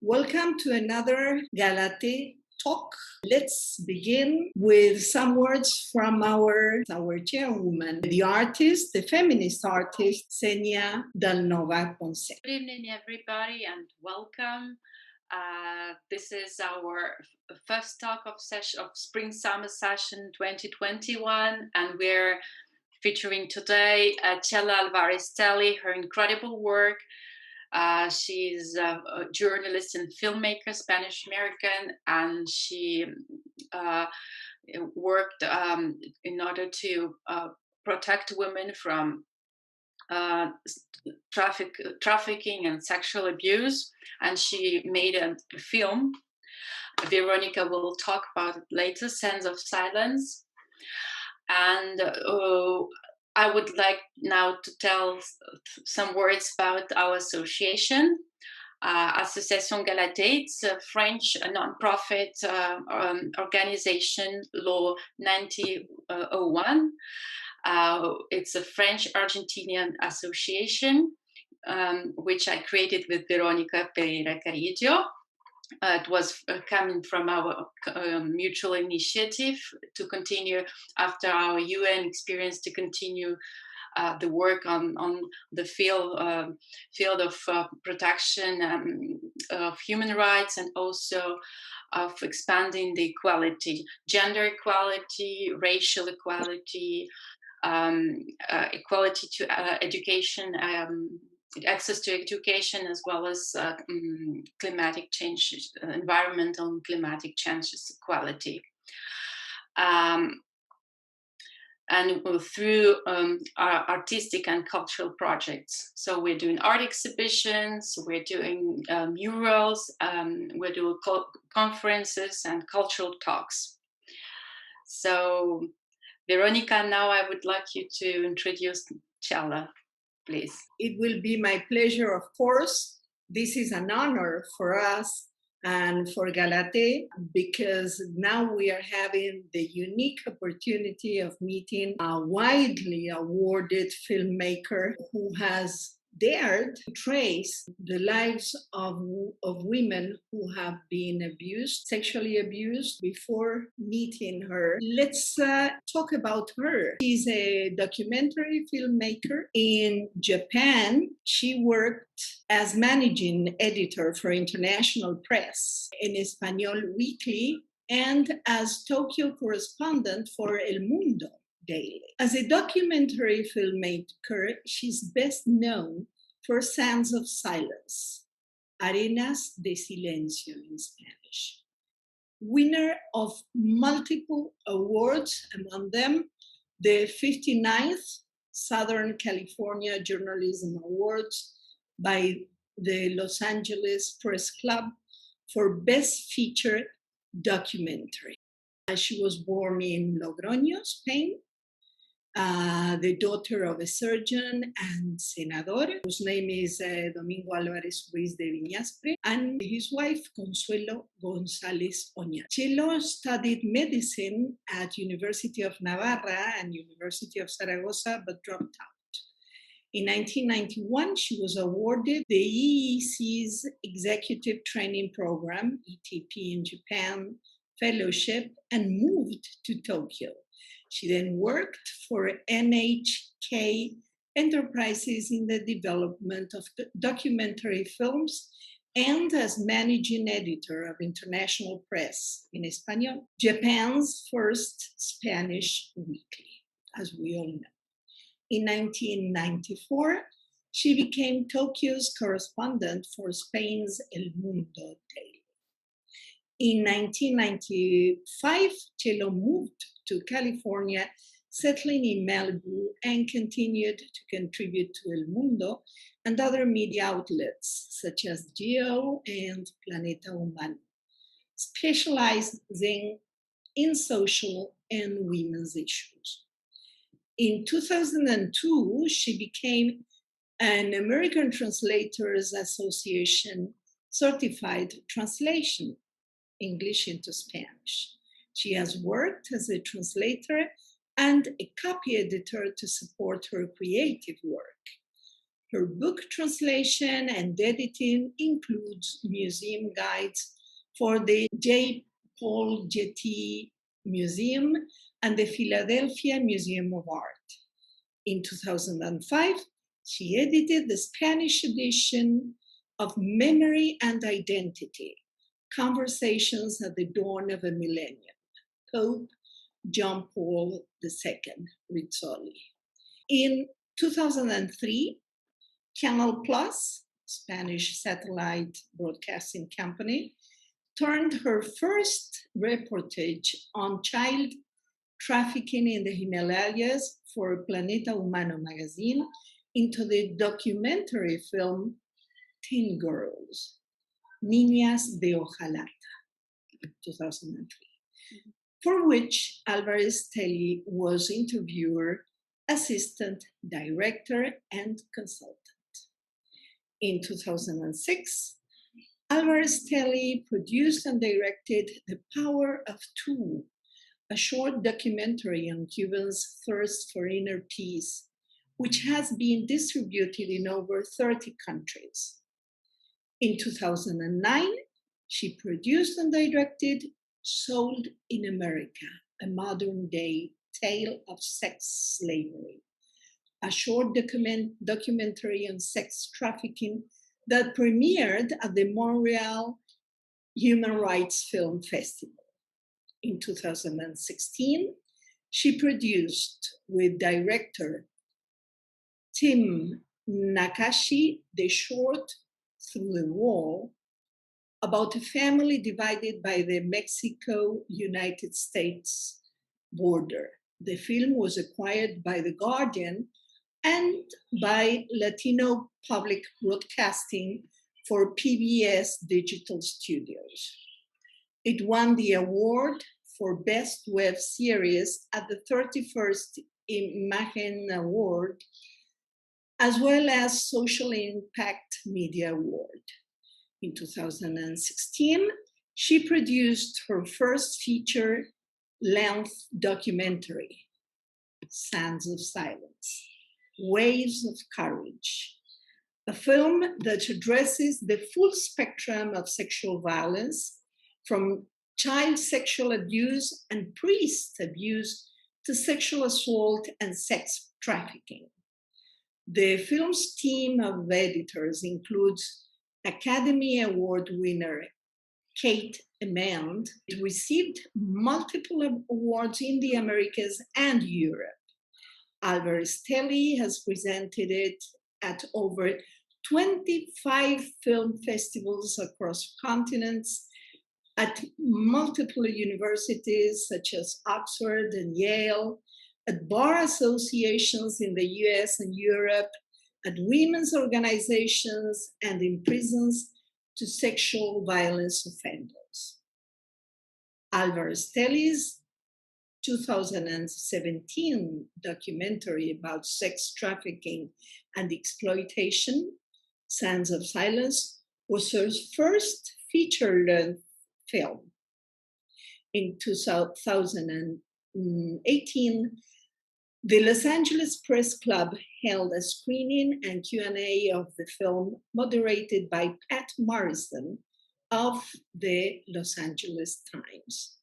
Welcome to another Galathee talk. Let's begin with some words from our chairwoman, the artist, the feminist artist, Xenia Dalnova Ponce. Good evening, everybody, and welcome. This is our first talk of Spring Summer Session 2021, and we're featuring today Chelo ALVAREZ-STEHLE, her incredible work. She's a journalist and filmmaker, Spanish-American, and she worked in order to protect women from trafficking and sexual abuse, and she made a film. Veronica will talk about it later, Sense of Silence. And I would like now to tell some words about our association. Association Galathees, it's a French non-profit organization, Law 1901. It's a French-Argentinian association, which I created with Veronica Pereira Carillo. It was coming from our mutual initiative to continue after our UN experience, to continue the work on the field of protection of human rights, and also of expanding the equality, gender equality, racial equality, equality to education, access to education, as well as climatic change, environmental and climatic changes equality. And through our artistic and cultural projects. So we're doing art exhibitions, we're doing murals, we're doing conferences and cultural talks. So Veronica, now I would like you to introduce Chelo, please. It will be my pleasure, of course. This is an honor for us and for Galathee, because now we are having the unique opportunity of meeting a widely awarded filmmaker who has dared to trace the lives of women who have been abused, sexually abused, before meeting her. Let's talk about her. She's a documentary filmmaker in Japan. She worked as managing editor for International Press in Espanol Weekly and as Tokyo correspondent for El Mundo Daily. As a documentary filmmaker, she's best known for Sands of Silence, Arenas de Silencio in Spanish. Winner of multiple awards, among them the 59th Southern California Journalism Awards by the Los Angeles Press Club for Best Feature Documentary. She was born in Logroño, Spain, the daughter of a surgeon and senador, whose name is Domingo Álvarez Ruiz de Viñaspre, and his wife, Consuelo González Oña. Chelo studied medicine at University of Navarra and University of Zaragoza, but dropped out. In 1991, she was awarded the EEC's Executive Training Program, ETP in Japan, fellowship, and moved to Tokyo. She then worked for NHK Enterprises in the development of documentary films and as managing editor of International Press in Espanol, Japan's first Spanish weekly, as we all know. In 1994, she became Tokyo's correspondent for Spain's El Mundo Daily. In 1995, Chelo moved to California, settling in Malibu, and continued to contribute to El Mundo and other media outlets such as Geo and Planeta Humano, specializing in social and women's issues. In 2002, she became an American Translators Association certified translation, English into Spanish. She has worked as a translator and a copy editor to support her creative work. Her book translation and editing includes museum guides for the J. Paul Getty Museum and the Philadelphia Museum of Art. In 2005, she edited the Spanish edition of Memory and Identity, Conversations at the Dawn of a Millennium, Pope John Paul II, Rizzoli. In 2003, Canal Plus, Spanish satellite broadcasting company, turned her first reportage on child trafficking in the Himalayas for Planeta Humano magazine into the documentary film Teen Girls, Niñas de Hojalata, 2003, for which Alvarez-Stehlle was interviewer, assistant director, and consultant. In 2006, Alvarez-Stehlle produced and directed The Power of Two, a short documentary on Cubans' thirst for inner peace, which has been distributed in over 30 countries. In 2009, she produced and directed Sold in America, a modern-day tale of sex slavery, a short documentary on sex trafficking that premiered at the Montreal Human Rights Film Festival. In 2016, she produced with director Tim Nakashi the short Through the Wall, about a family divided by the Mexico-United States border. The film was acquired by The Guardian and by Latino Public Broadcasting for PBS Digital Studios. It won the award for Best Web Series at the 31st Imagen Award, as well as Social Impact Media Award. In 2016, she produced her first feature-length documentary, Sands of Silence, Waves of Courage, a film that addresses the full spectrum of sexual violence, from child sexual abuse and priest abuse to sexual assault and sex trafficking. The film's team of editors includes Academy Award winner Kate Amand. It received multiple awards in the Americas and Europe. Alvarez-Stehlle has presented it at over 25 film festivals across continents, at multiple universities such as Oxford and Yale, at bar associations in the US and Europe, at women's organizations, and in prisons to sexual violence offenders. Alvarez-Stehle's 2017 documentary about sex trafficking and exploitation, Sands of Silence, was her first feature-length film. In 2018, the Los Angeles Press Club held a screening and Q&A of the film, moderated by Pat Morrison of the Los Angeles Times.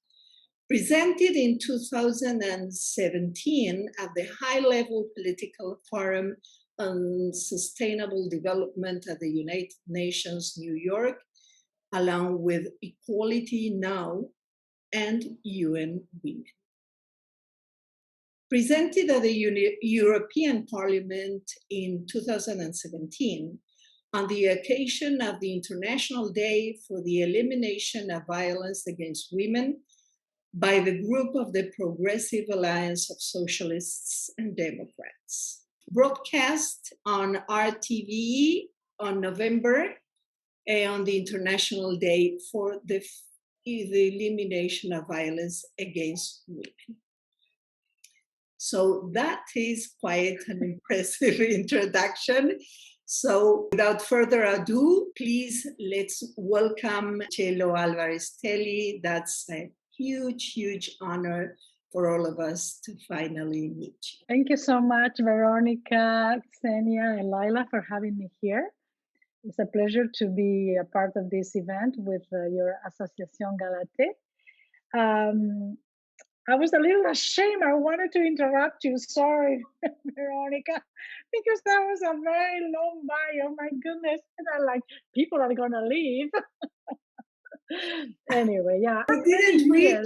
Presented in 2017 at the high-level political forum on sustainable development at the United Nations, New York, along with Equality Now and UN Women. Presented at the European Parliament in 2017 on the occasion of the International Day for the Elimination of Violence Against Women by the group of the Progressive Alliance of Socialists and Democrats. Broadcast on RTV on November on the International Day for the Elimination of Violence Against Women. So that is quite an impressive introduction. So without further ado, please let's welcome Chelo ALVAREZ-STEHLE. That's a huge, huge honor for all of us to finally meet you. Thank you so much, Veronica, Xenia, and Laila, for having me here. It's a pleasure to be a part of this event with your Asociación Galathées. I was a little ashamed. I wanted to interrupt you. Sorry, Veronica, because that was a very long bio. My goodness. And I'm like, people are going to leave. Anyway, yeah. I didn't read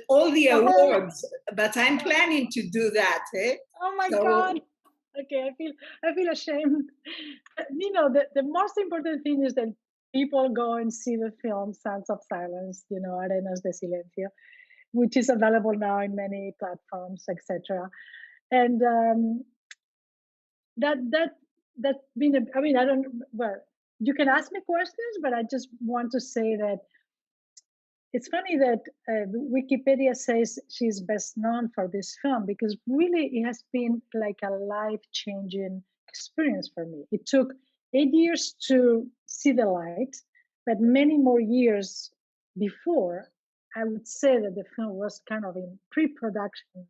all the whole- awards, but I'm planning to do that. Oh my So- God. Okay, I feel ashamed. You know, the most important thing is that people go and see the film Sounds of Silence, you know, Arenas de Silencio, which is available now in many platforms, etc. And that's been I mean, I don't, well, you can ask me questions, but I just want to say that it's funny that Wikipedia says she's best known for this film because really it has been like a life-changing experience for me. It took 8 years to see the light, but many more years before, I would say that the film was kind of in pre-production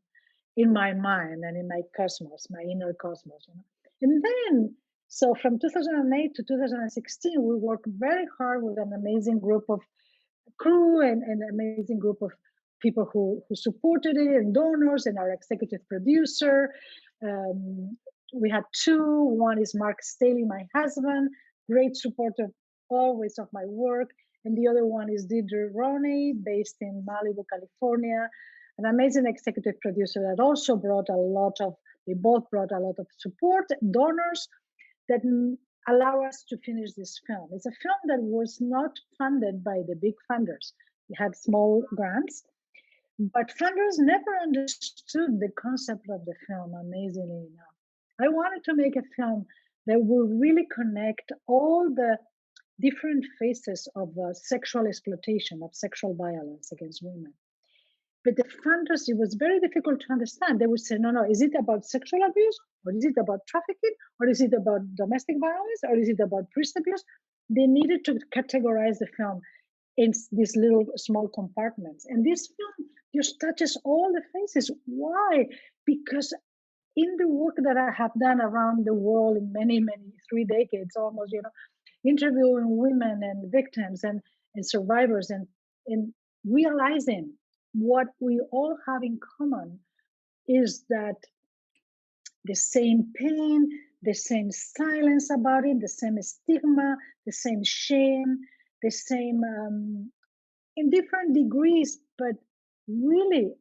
in my mind and in my cosmos, my inner cosmos. You know? And then, so from 2008 to 2016, we worked very hard with an amazing group of crew and an amazing group of people who supported it and donors and our executive producer. We had two. One is Mark Staley, my husband, great supporter always of my work. And the other one is Deidre Roney, based in Malibu, California, an amazing executive producer that also brought they both brought a lot of support, donors that allow us to finish this film. It's a film that was not funded by the big funders. We had small grants, but funders never understood the concept of the film, amazingly enough. I wanted to make a film that will really connect all the different phases of sexual exploitation, of sexual violence against women. But the funders, it was very difficult to understand. They would say, no, is it about sexual abuse? Or is it about trafficking? Or is it about domestic violence? Or is it about priest abuse? They needed to categorize the film in these little small compartments. And this film just touches all the phases. Why? Because in the work that I have done around the world in many, 3 decades almost, you know, interviewing women and victims and survivors and realizing what we all have in common is that the same pain, the same silence about it, the same stigma, the same shame, the same in different degrees, but really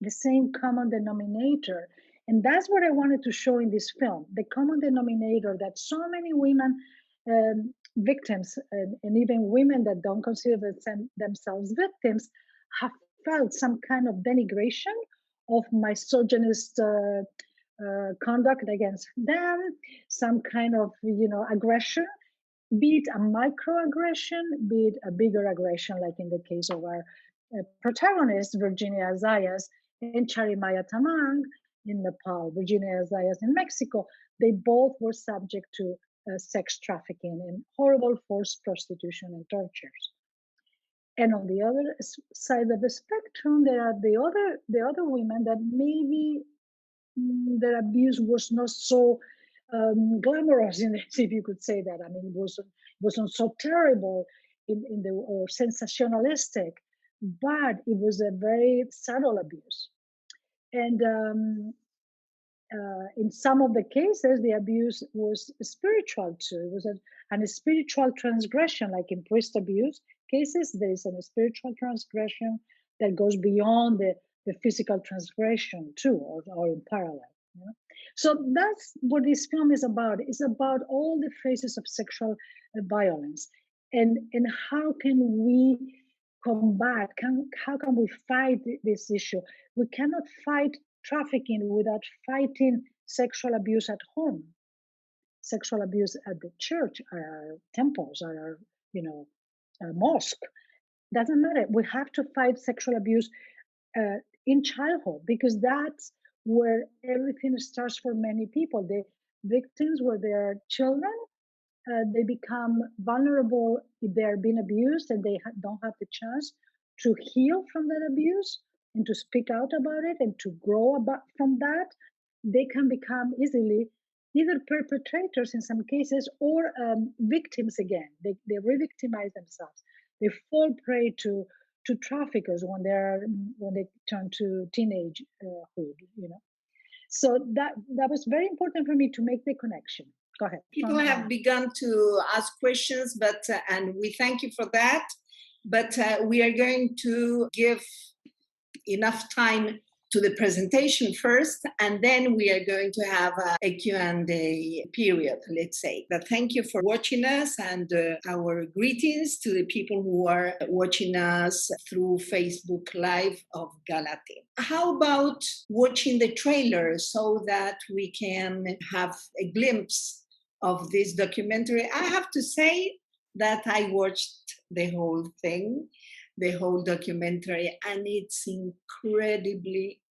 the same common denominator. And that's what I wanted to show in this film, the common denominator that so many women, victims, and even women that don't consider themselves victims, have felt some kind of denigration of misogynist conduct against them, some kind of, you know, aggression, be it a microaggression, be it a bigger aggression, like in the case of our protagonist, Virginia Zayas, and Charimaya Tamang in Nepal, Virginia Zayas in Mexico. They both were subject to sex trafficking and horrible forced prostitution and tortures. And on the other side of the spectrum, there are the other women that maybe their abuse was not so glamorous, if you could say that. I mean, it wasn't so terrible or sensationalistic, but it was a very subtle abuse. And in some of the cases, the abuse was spiritual too. It was a spiritual transgression, like in priest abuse cases, there is a spiritual transgression that goes beyond the physical transgression too, or in parallel. You know? So that's what this film is about. It's about all the phases of sexual violence, and how can we combat? How can we fight this issue? We cannot fight trafficking without fighting sexual abuse at home, sexual abuse at the church, at our temples, at our mosque. Doesn't matter. We have to fight sexual abuse in childhood, because that's where everything starts for many people. The victims, where they are children, they become vulnerable if they are being abused and they don't have the chance to heal from that abuse. and to speak out about it and to grow from that, they can become easily either perpetrators in some cases or victims again. They re-victimize themselves. They fall prey to traffickers when they turn to teenagehood. So that was very important for me to make the connection. Go ahead. People have begun to ask questions, but and we thank you for that. But we are going to give enough time to the presentation first, and then we are going to have a Q&A period, let's say. But thank you for watching us, and our greetings to the people who are watching us through Facebook Live of Galathees. How about watching the trailer so that we can have a glimpse of this documentary? I have to say that I watched the whole thing, the whole documentary, and it's incredibly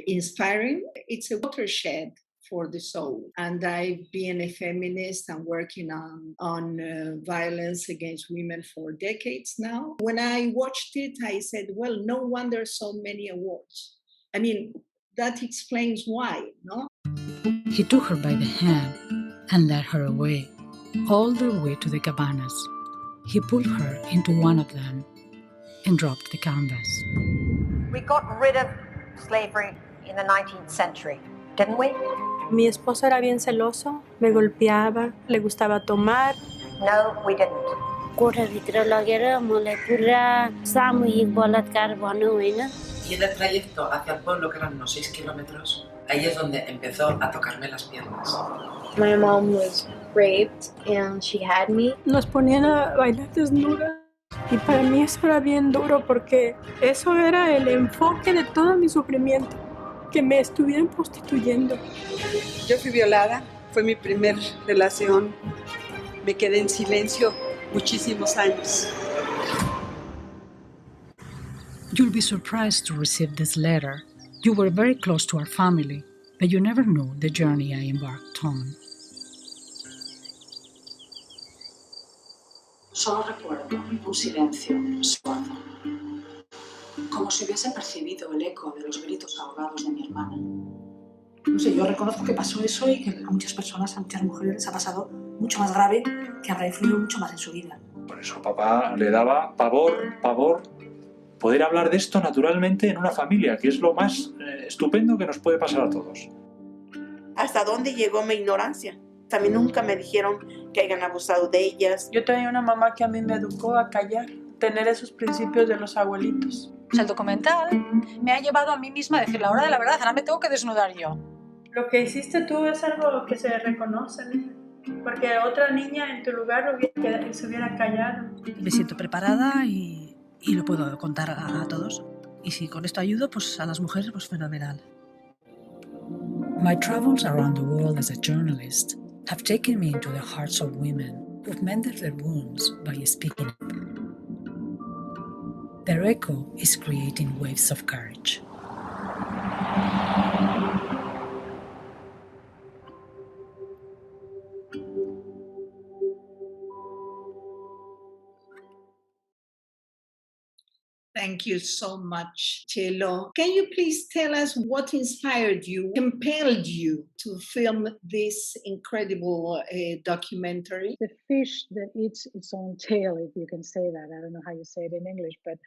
inspiring. It's a watershed for the soul. And I've been a feminist and working on violence against women for decades now. When I watched it, I said, well, no wonder so many awards. I mean, that explains why, no? He took her by the hand and led her away, all the way to the cabanas. He pulled her into one of them and dropped the canvas. We got rid of slavery in the 19th century, didn't we? Mi esposo era bien celoso, me golpeaba, le gustaba tomar. No, we didn't. कोठाभित्र लगेर मलाई पुरा सामूहिक बलात्कार भन्नु हैन. Y en el trayecto hacia el pueblo, que eran unos 6 kilómetros, ahí es donde empezó a tocarme las piernas. My mom was raped and she had me. Nos ponían a bailar desnudas y para mí eso era bien duro porque eso era el enfoque de todo mi sufrimiento, que me estuvieran prostituyendo. Yo fui violada, fue mi primer relación, me quedé en silencio muchísimos años. You'll be surprised to receive this letter. You were very close to our family, but you never knew the journey I embarked on. Solo recuerdo un silencio sordo, como si hubiese percibido el eco de los gritos ahogados de mi hermana. No sé, yo reconozco que pasó eso y que a muchas personas, a muchas mujeres les ha pasado mucho más grave, que habrá influido mucho más en su vida. Por eso a papá le daba pavor poder hablar de esto naturalmente en una familia, que es lo más estupendo que nos puede pasar a todos. ¿Hasta dónde llegó mi ignorancia? También nunca me dijeron que hayan abusado de ellas. Yo tenía una mamá que a mí me educó a callar, tener esos principios de los abuelitos. El documental me ha llevado a mí misma a decir la hora de la verdad, ahora me tengo que desnudar yo. Lo que hiciste tú es algo que se reconoce, porque otra niña en tu lugar se hubiera callado. Me siento preparada y lo puedo contar a todos. Y si con esto ayudo, pues a las mujeres, pues fenomenal. My travels around the world as a journalist have taken me into the hearts of women who've mended their wounds by speaking up. Their echo is creating waves of courage. Thank you so much, Chelo. Can you please tell us what inspired you, compelled you to film this incredible documentary? The fish that eats its own tail, if you can say that. I don't know how you say it in English, but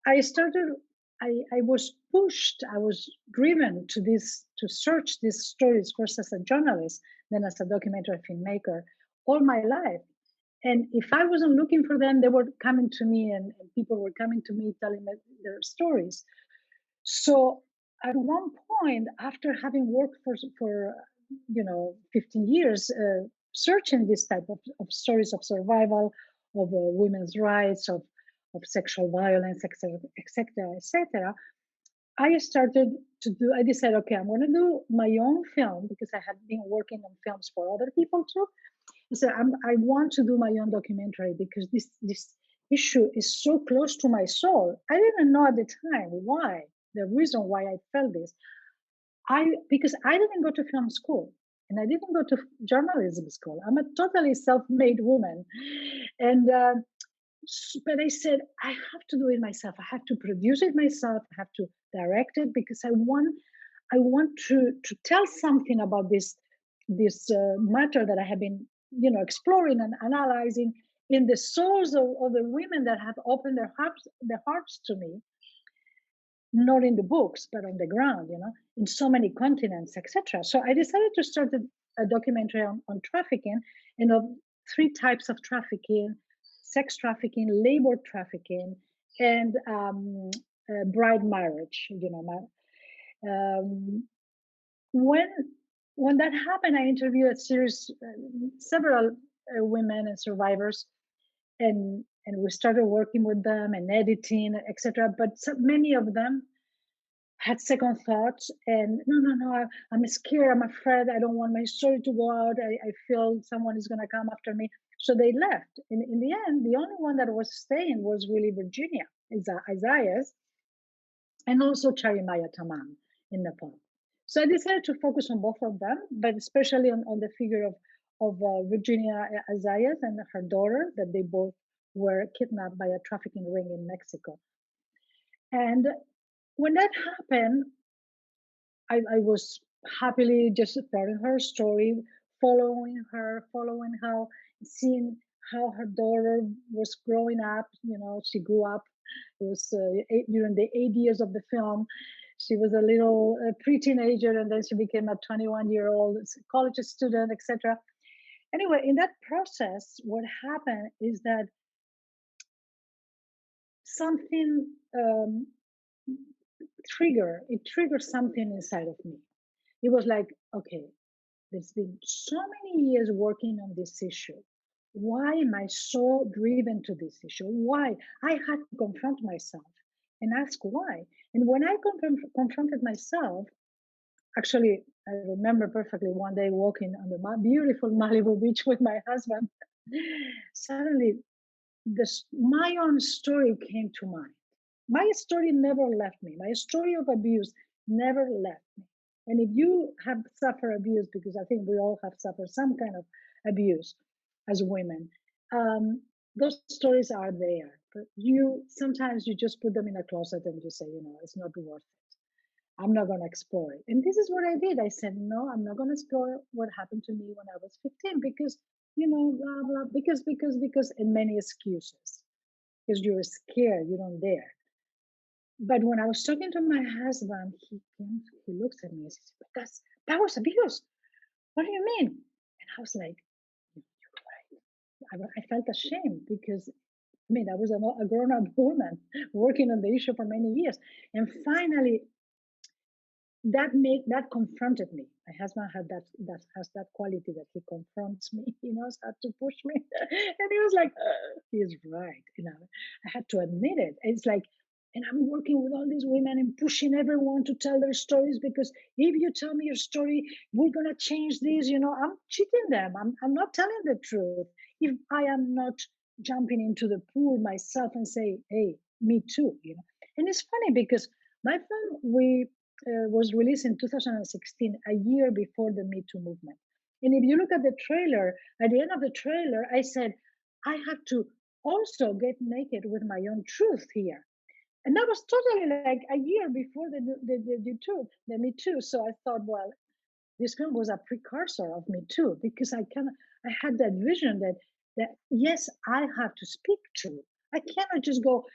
I was pushed, I was driven to search these stories, first as a journalist, then as a documentary filmmaker, all my life. And if I wasn't looking for them, they were coming to me, and people were coming to me telling me their stories. So at one point, after having worked for 15 years, searching this type of stories of survival, of women's rights, of sexual violence, etc., etc., I decided, okay, I'm going to do my own film, because I had been working on films for other people too. So I want to do my own documentary, because this issue is so close to my soul. I didn't know at the time why, the reason why I felt this. Because I didn't go to film school, and I didn't go to journalism school. I'm a totally self-made woman. And But I said, I have to do it myself. I have to produce it myself. I have to direct it because I want to tell something about this matter that I have been, exploring and analyzing in the souls of the women that have opened their hearts to me, not in the books, but on the ground, in so many continents, etc. So I decided to start a documentary on trafficking and of 3 types of trafficking: sex trafficking, labor trafficking, and bride marriage. When that happened, I interviewed several women and survivors, and we started working with them and editing, etc. But many of them had second thoughts and no, I'm scared, I'm afraid, I don't want my story to go out, I feel someone is going to come after me. So they left. In the end, the only one that was staying was really Virginia Isaias, and also Charimaya Tamam in Nepal. So I decided to focus on both of them, but especially on the figure of Virginia Isaias and her daughter, that they both were kidnapped by a trafficking ring in Mexico. And when that happened, I was happily just following her story, following how, seeing how her daughter was growing up. She grew up. It was during the 8 years of the film. She was a little pre-teenager, and then she became a 21-year-old college student, etc. Anyway, in that process, what happened is that something triggered something inside of me. It was like, okay, there's been so many years working on this issue. Why am I so driven to this issue? Why? I had to confront myself and ask why. And when I confronted myself, actually, I remember perfectly one day walking on the beautiful Malibu beach with my husband. Suddenly, my own story came to mind. My story never left me. My story of abuse never left me. And if you have suffered abuse, because I think we all have suffered some kind of abuse as women, those stories are there. But sometimes you just put them in a closet and you say, it's not worth it. I'm not going to explore it. And this is what I did. I said, no, I'm not going to explore what happened to me when I was 15 because, blah, blah, because, and many excuses. Because you're scared, you don't dare. But when I was talking to my husband, he looks at me and says, but that was abuse. What do you mean? And I was like, you're right. I felt ashamed because, I was a grown-up woman working on the issue for many years. And finally, that confronted me. My husband has that quality that he confronts me. He knows how to push me. And he was like, he's right. I had to admit it. It's like, and I'm working with all these women and pushing everyone to tell their stories because if you tell me your story, we're going to change this. I'm cheating them. I'm not telling the truth. If I am not jumping into the pool myself and say, hey, me too. And it's funny because my film, was released in 2016, a year before the Me Too movement. And if you look at the trailer, at the end of the trailer, I said, I have to also get naked with my own truth here. And that was totally like a year before the Me Too. So I thought, well, this film was a precursor of Me Too because I had that vision that yes, I have to speak truth. I cannot just go.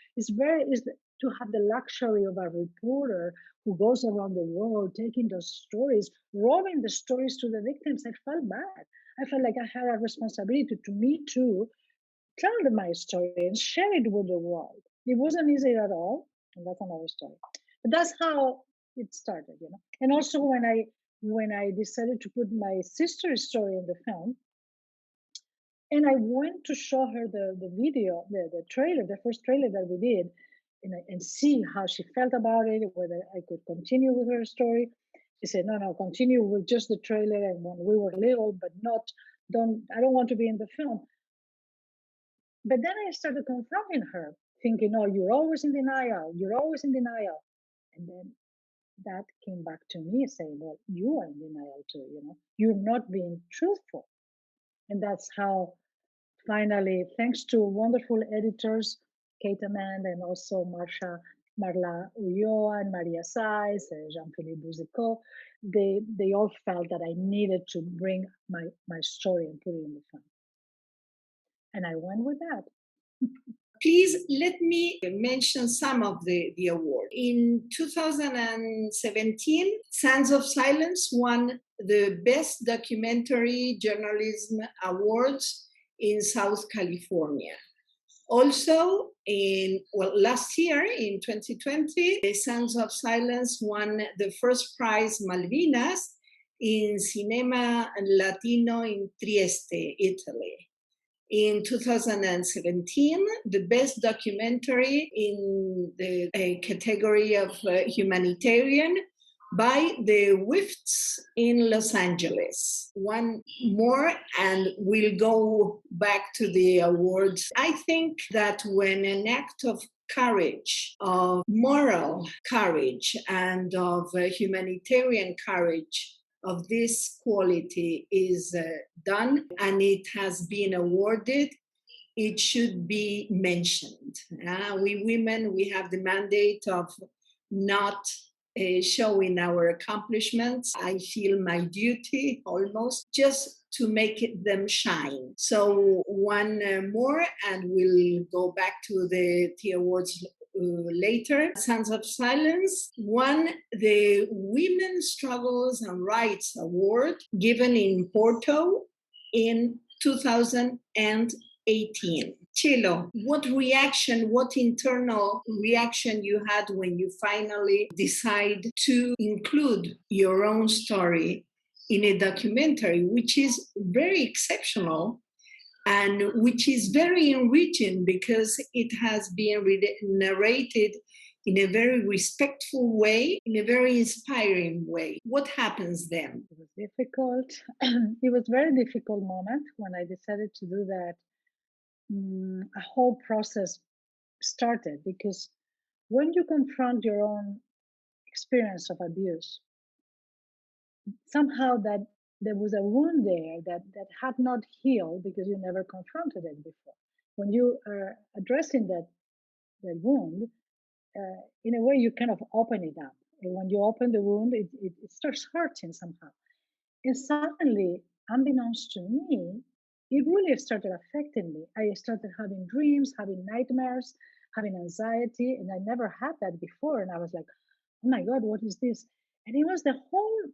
To have the luxury of a reporter who goes around the world taking those stories, rolling the stories to the victims. I felt bad. I felt like I had a responsibility to me too, tell them my story and share it with the world. It wasn't easy at all, and that's another story. But that's how it started, And also when I decided to put my sister's story in the film, and I went to show her the video, the trailer, the first trailer that we did, and see how she felt about it, whether I could continue with her story. She said, no, continue with just the trailer and when we were little, but I don't want to be in the film. But then I started confronting her, thinking, oh, you're always in denial. You're always in denial. And then that came back to me saying, well, you are in denial too, You're not being truthful. And that's how finally, thanks to wonderful editors, Kate Amand and also Marla Ulloa and Maria Saiz, Jean-Philippe Bouzicault, they all felt that I needed to bring my story and put it in the film. And I went with that. Please let me mention some of the awards. In 2017, Sands of Silence won the Best Documentary Journalism Awards in South California. Also, last year, in 2020, the Sands of Silence won the first prize Malvinas in Cinema Latino in Trieste, Italy. In 2017, the best documentary in the category of humanitarian by the WIFTs in Los Angeles. One more, and we'll go back to the awards. I think that when an act of courage, of moral courage, and of humanitarian courage of this quality is done and it has been awarded, it should be mentioned. We women, we have the mandate of not showing our accomplishments. I feel my duty almost just to make them shine. So one more, and we'll go back to the awards later. Sands of Silence won the Women's Struggles and Rights Award given in Porto in 2018. Chelo, what internal reaction you had when you finally decide to include your own story in a documentary, which is very exceptional and which is very enriching because it has been narrated in a very respectful way, in a very inspiring way. What happens then? It was difficult. It was a very difficult moment when I decided to do that. A whole process started because when you confront your own experience of abuse, somehow that there was a wound there that had not healed because you never confronted it before. When you are addressing that wound, in a way you kind of open it up. And when you open the wound, it starts hurting somehow. And suddenly, unbeknownst to me, it really started affecting me. I started having dreams, having nightmares, having anxiety, and I never had that before. And I was like, oh my God, what is this? And it was the whole,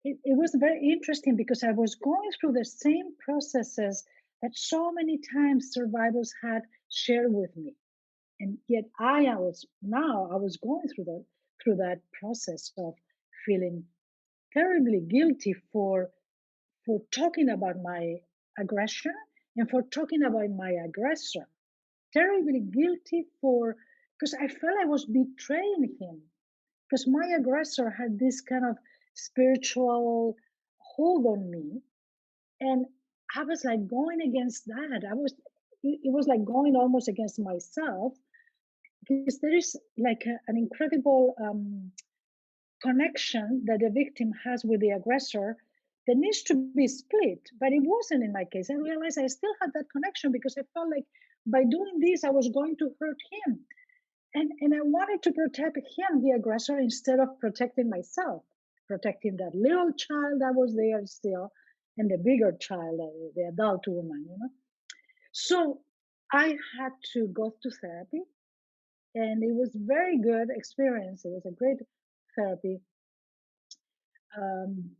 it was very interesting because I was going through the same processes that so many times survivors had shared with me. And yet I was going through that process of feeling terribly guilty for talking about my aggression and for talking about my aggressor. Terribly guilty because I felt I was betraying him because my aggressor had this kind of spiritual hold on me. And I was like going against that. It was like going almost against myself because there is like an incredible connection that the victim has with the aggressor that needs to be split, but it wasn't in my case. I realized I still had that connection because I felt like by doing this, I was going to hurt him. And I wanted to protect him, the aggressor, instead of protecting myself, protecting that little child that was there still, and the bigger child, the adult woman, So I had to go to therapy, and it was a very good experience. It was a great therapy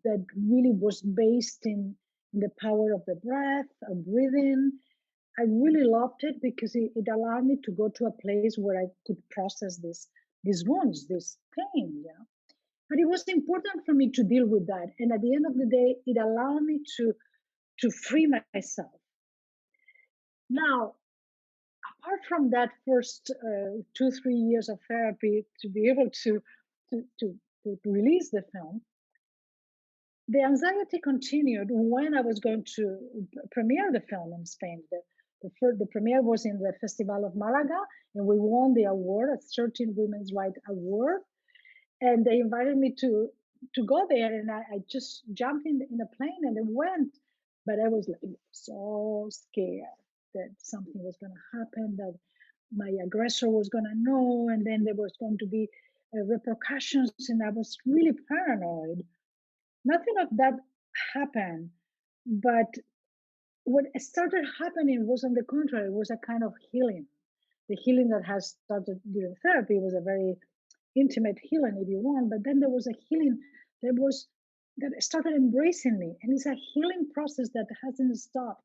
that really was based in the power of the breath, of breathing. I really loved it because it allowed me to go to a place where I could process these wounds, this pain. But it was important for me to deal with that. And at the end of the day, it allowed me to free myself. Now, apart from that first 2-3 years of therapy to be able to release the film, the anxiety continued when I was going to premiere the film in Spain. The premiere was in the Festival of Malaga, and we won the award, a 13 Women's Rights Award. And they invited me to go there, and I just jumped in a plane and I went But I was like so scared that something was going to happen, that my aggressor was going to know, and then there was going to be repercussions, and I was really paranoid. Nothing of that happened, but what started happening was, on the contrary, was a kind of healing. The healing that has started during therapy was a very intimate healing, if you want, but then there was a healing that started embracing me, and it's a healing process that hasn't stopped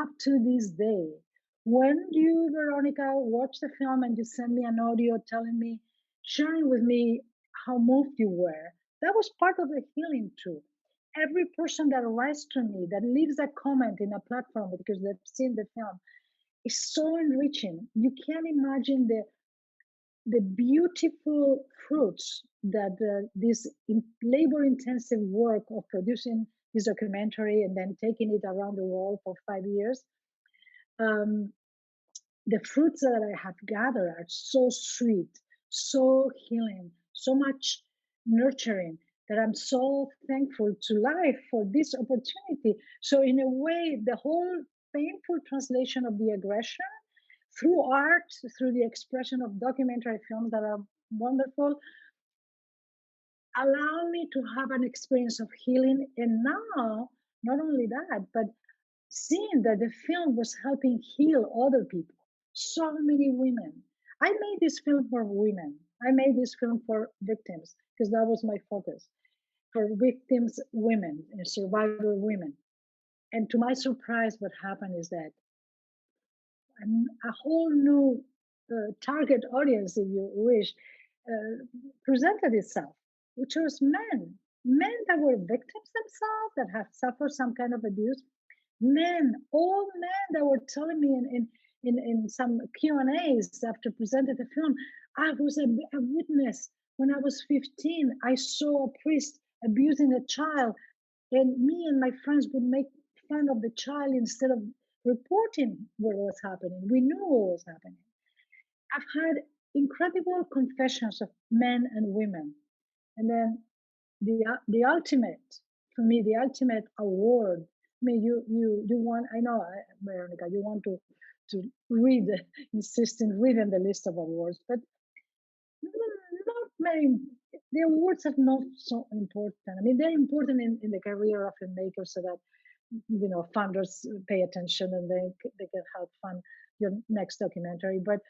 up to this day. When you, Veronica, watch the film and you send me an audio telling me, sharing with me how moved you were, that was part of the healing too. Every person that writes to me, that leaves a comment in a platform because they've seen the film, is so enriching. You can't imagine the beautiful fruits that this labor-intensive work of producing this documentary and then taking it around the world for 5 years, the fruits that I have gathered are so sweet, so healing, so much nurturing, that I'm so thankful to life for this opportunity. So in a way, the whole painful translation of the aggression through art, through the expression of documentary films that are wonderful, allow me to have an experience of healing. And now, not only that, but seeing that the film was helping heal other people, so many women. I made this film for women. I made this film for victims because that was my focus, for victims, women, and survivor women. And to my surprise, what happened is that a whole new target audience, if you wish, presented itself, which was men that were victims themselves, that have suffered some kind of abuse, all men that were telling me in some Q&As after presented the film, I was a witness. When I was 15, I saw a priest abusing a child, and me and my friends would make fun of the child instead of reporting what was happening. We knew what was happening. I've had incredible confessions of men and women. And then the ultimate, for me, the ultimate award. I mean, you want, I know, Veronica, you want to read, insist in reading the list of awards, but not many. The awards are not so important. I mean, they're important in the career of filmmakers so that, you know, funders pay attention and they can help fund your next documentary. But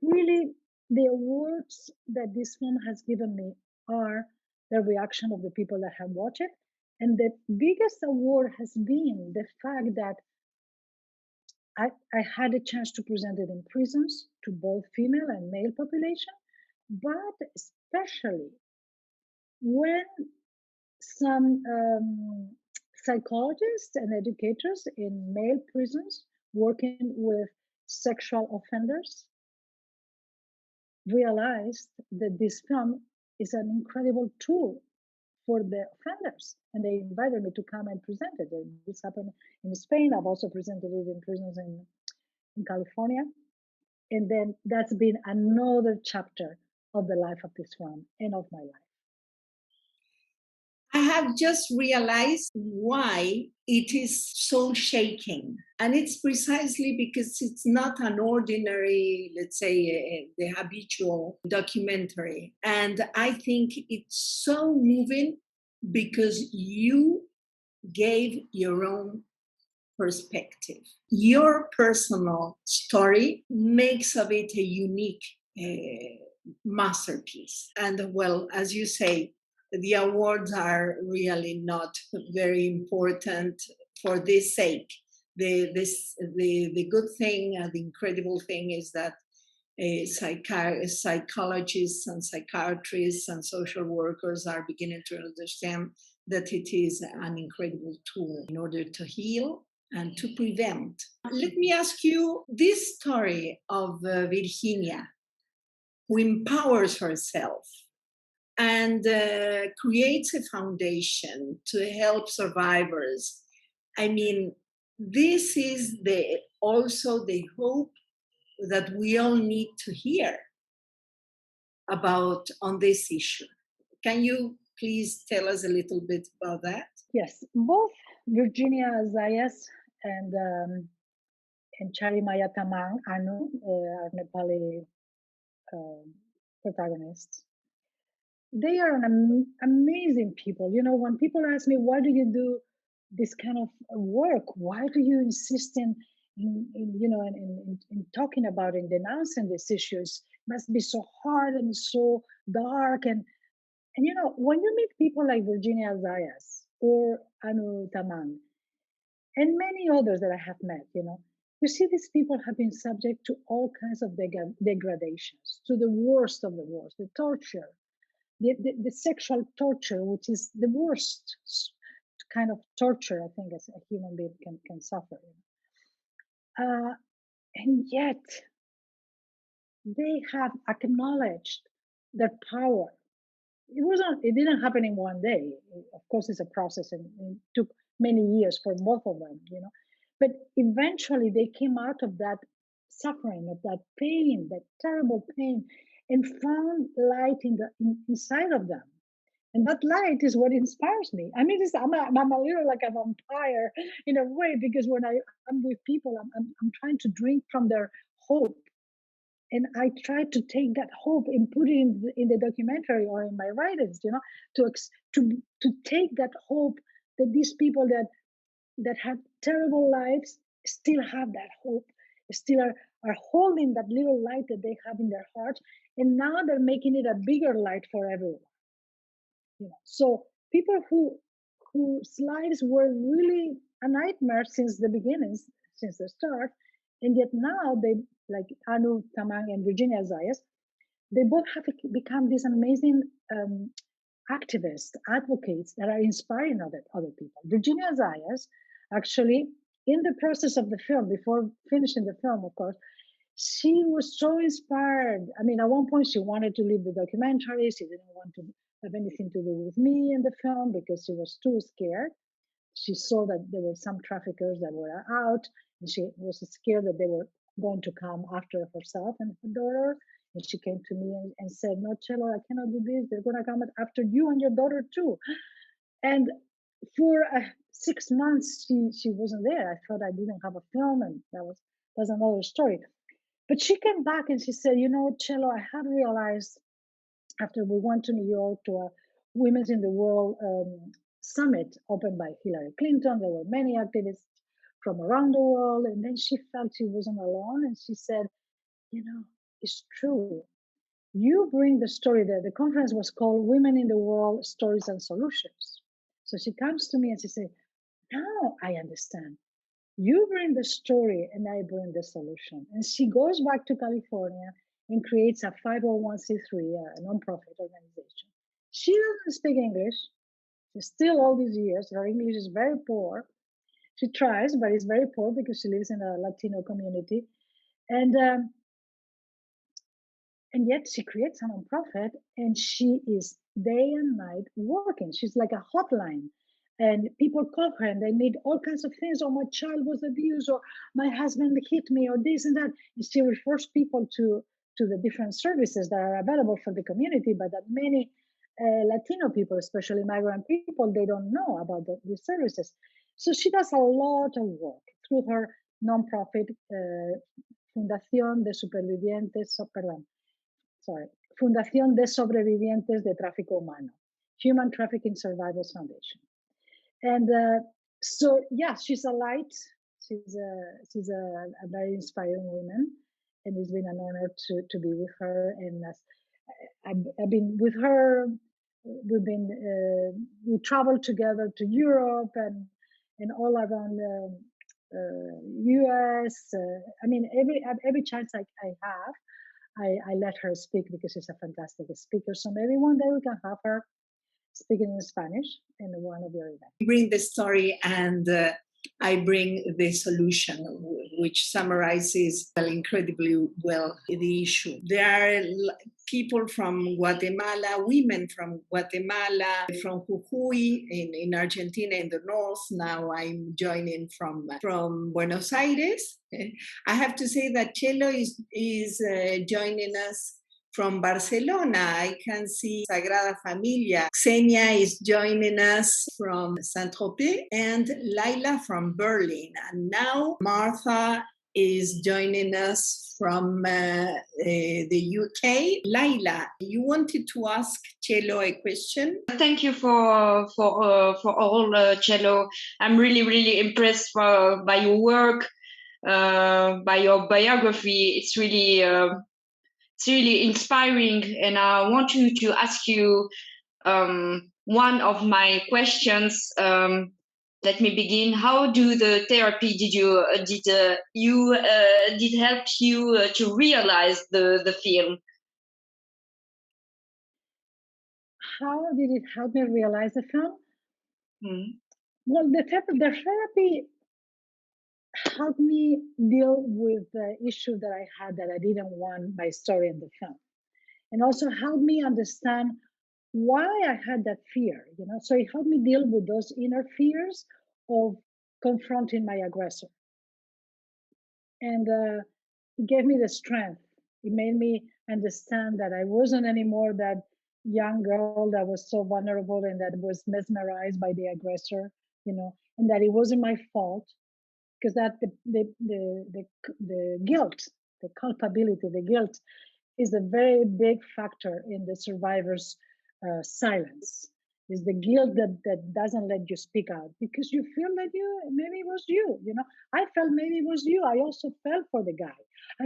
really, the awards that this film has given me are the reaction of the people that have watched it. And the biggest award has been the fact that I had a chance to present it in prisons to both female and male population, but especially when some psychologists and educators in male prisons working with sexual offenders realized that this film is an incredible tool for the offenders, and they invited me to come and present it. And this happened in Spain. I've also presented it in prisons in California. And then that's been another chapter of the life of this film and of my life. I have just realized why it is so shaking. And it's precisely because it's not an ordinary, let's say, the habitual documentary. And I think it's so moving because you gave your own perspective. Your personal story makes of it a unique masterpiece. And well, as you say, the awards are really not very important for this sake. The good thing, the incredible thing is that psychologists and psychiatrists and social workers are beginning to understand that it is an incredible tool in order to heal and to prevent. Let me ask you this story of Virginia, who empowers herself and creates a foundation to help survivors. I mean, this is also the hope that we all need to hear about on this issue. Can you please tell us a little bit about that? Yes, both Virginia Zayas and Charimaya Tamang Anu are Nepali protagonists. They are amazing people. You know, when people ask me, why do you do this kind of work? Why do you insist in talking about and denouncing these issues? It must be so hard and so dark. And you know, when you meet people like Virginia Zayas or Anu Tamang and many others that I have met, you know, you see these people have been subject to all kinds of degradations, to the worst of the worst, the torture, the sexual torture, which is the worst kind of torture I think as a human being can suffer. And yet they have acknowledged their power. It didn't happen in one day. Of course, it's a process, and it took many years for both of them, you know. But eventually, they came out of that suffering, of that pain, that terrible pain, and found light inside of them. And that light is what inspires me. I mean, I'm a little like a vampire in a way, because when I'm with people, I'm trying to drink from their hope. And I try to take that hope and put it in the documentary or in my writings, you know, to take that hope that these people that had terrible lives still have that hope, still are holding that little light that they have in their hearts, and now they're making it a bigger light for everyone. You know, so people whose lives were really a nightmare since the beginnings, since the start, and yet now they, like Anu Tamang and Virginia Zayas, they both have become these amazing activists, advocates that are inspiring other people. Virginia Zayas, actually, in the process of the film, before finishing the film, of course, she was so inspired. I mean, at one point she wanted to leave the documentary. She didn't want to have anything to do with me in the film because she was too scared. She saw that there were some traffickers that were out, and she was scared that they were going to come after herself and her daughter. And she came to me and said, "No, Chelo, I cannot do this. They're going to come after you and your daughter too." And for 6 months, she wasn't there. I thought I didn't have a film, and that's another story. But she came back and she said, "You know, Chelo, I have realized after we went to New York to a Women's in the World summit opened by Hillary Clinton, there were many activists from around the world, and then she felt she wasn't alone, and she said, you know, it's true. You bring the story there. The conference was called Women in the World, Stories and Solutions. So she comes to me and she said, now I understand. You bring the story and I bring the solution. And she goes back to California and creates a 501c3, a nonprofit organization. She doesn't speak English. She's still all these years. Her English is very poor. She tries, but it's very poor because she lives in a Latino community. And yet she creates a nonprofit and she is day and night working. She's like a hotline. And people call her and they need all kinds of things. Oh, my child was abused, or my husband hit me, or this and that. And she refers people to the different services that are available for the community, but that many Latino people, especially migrant people, they don't know about these services. So she does a lot of work through her nonprofit Fundación de Supervivientes, Fundación de Sobrevivientes de Tráfico Humano, Human Trafficking Survivors Foundation. And so, yeah, she's a light. She's a very inspiring woman, and it's been an honor to be with her. And I've been with her. We traveled together to Europe and all around the U.S. I mean, every chance I have, I let her speak because she's a fantastic speaker. So maybe one day we can have her speaking in Spanish in one of your events. I bring the story and I bring the solution, which summarizes incredibly well the issue. There are people from Guatemala, women from Guatemala, from Jujuy in Argentina in the north. Now I'm joining from Buenos Aires. I have to say that Chelo is joining us from Barcelona. I can see Sagrada Familia. Xenia is joining us from Saint-Tropez and Laila from Berlin. And now Martha is joining us from the UK. Laila, you wanted to ask Chelo a question? Thank you for all, Chelo. I'm really impressed by your work, by your biography. It's really inspiring, and I want to ask you one of my questions. Let me begin. How do the therapy did help you to realize the film? How did it help me realize the film? Well, the therapy helped me deal with the issue that I had that I didn't want my story in the film, and also helped me understand why I had that fear. So it helped me deal with those inner fears of confronting my aggressor, and it gave me the strength. It made me understand that I wasn't anymore that young girl that was so vulnerable and that was mesmerized by the aggressor, and that it wasn't my fault, because that the guilt, the culpability, the guilt is a very big factor in the survivor's silence. Is the guilt that doesn't let you speak out because you feel that maybe it was you. I felt maybe it was you. I also felt for the guy. I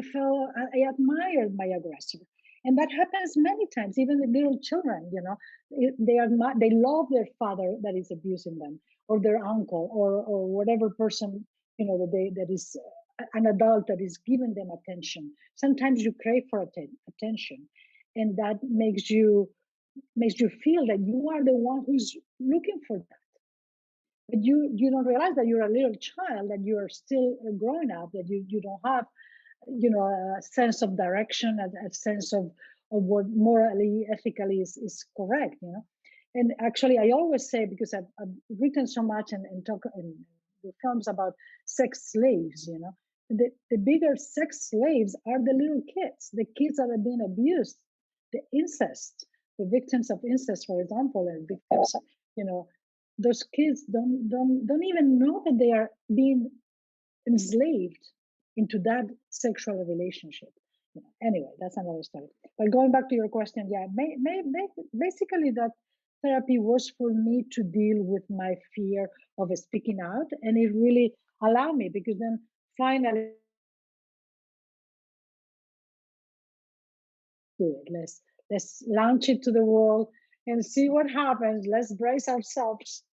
admired my aggressor, and that happens many times. Even the little children, they love their father that is abusing them, or their uncle, or whatever person that is an adult that is giving them attention. Sometimes you crave for attention, and that makes you feel that you are the one who's looking for that. But you don't realize that you're a little child, that you are still growing up, that you don't have a sense of direction, a sense of what morally, ethically is correct. And actually, I always say, because I've written so much and talk in the films about sex slaves, the bigger sex slaves are the little kids, the kids that are being abused, the incest, the victims of incest, for example, and victims, those kids don't even know that they are being enslaved into that sexual relationship. Anyway, that's another story. But going back to your question, basically that therapy was for me to deal with my fear of speaking out, and it really allowed me, because then finally do it. Let's launch it to the world and see what happens. Let's brace ourselves.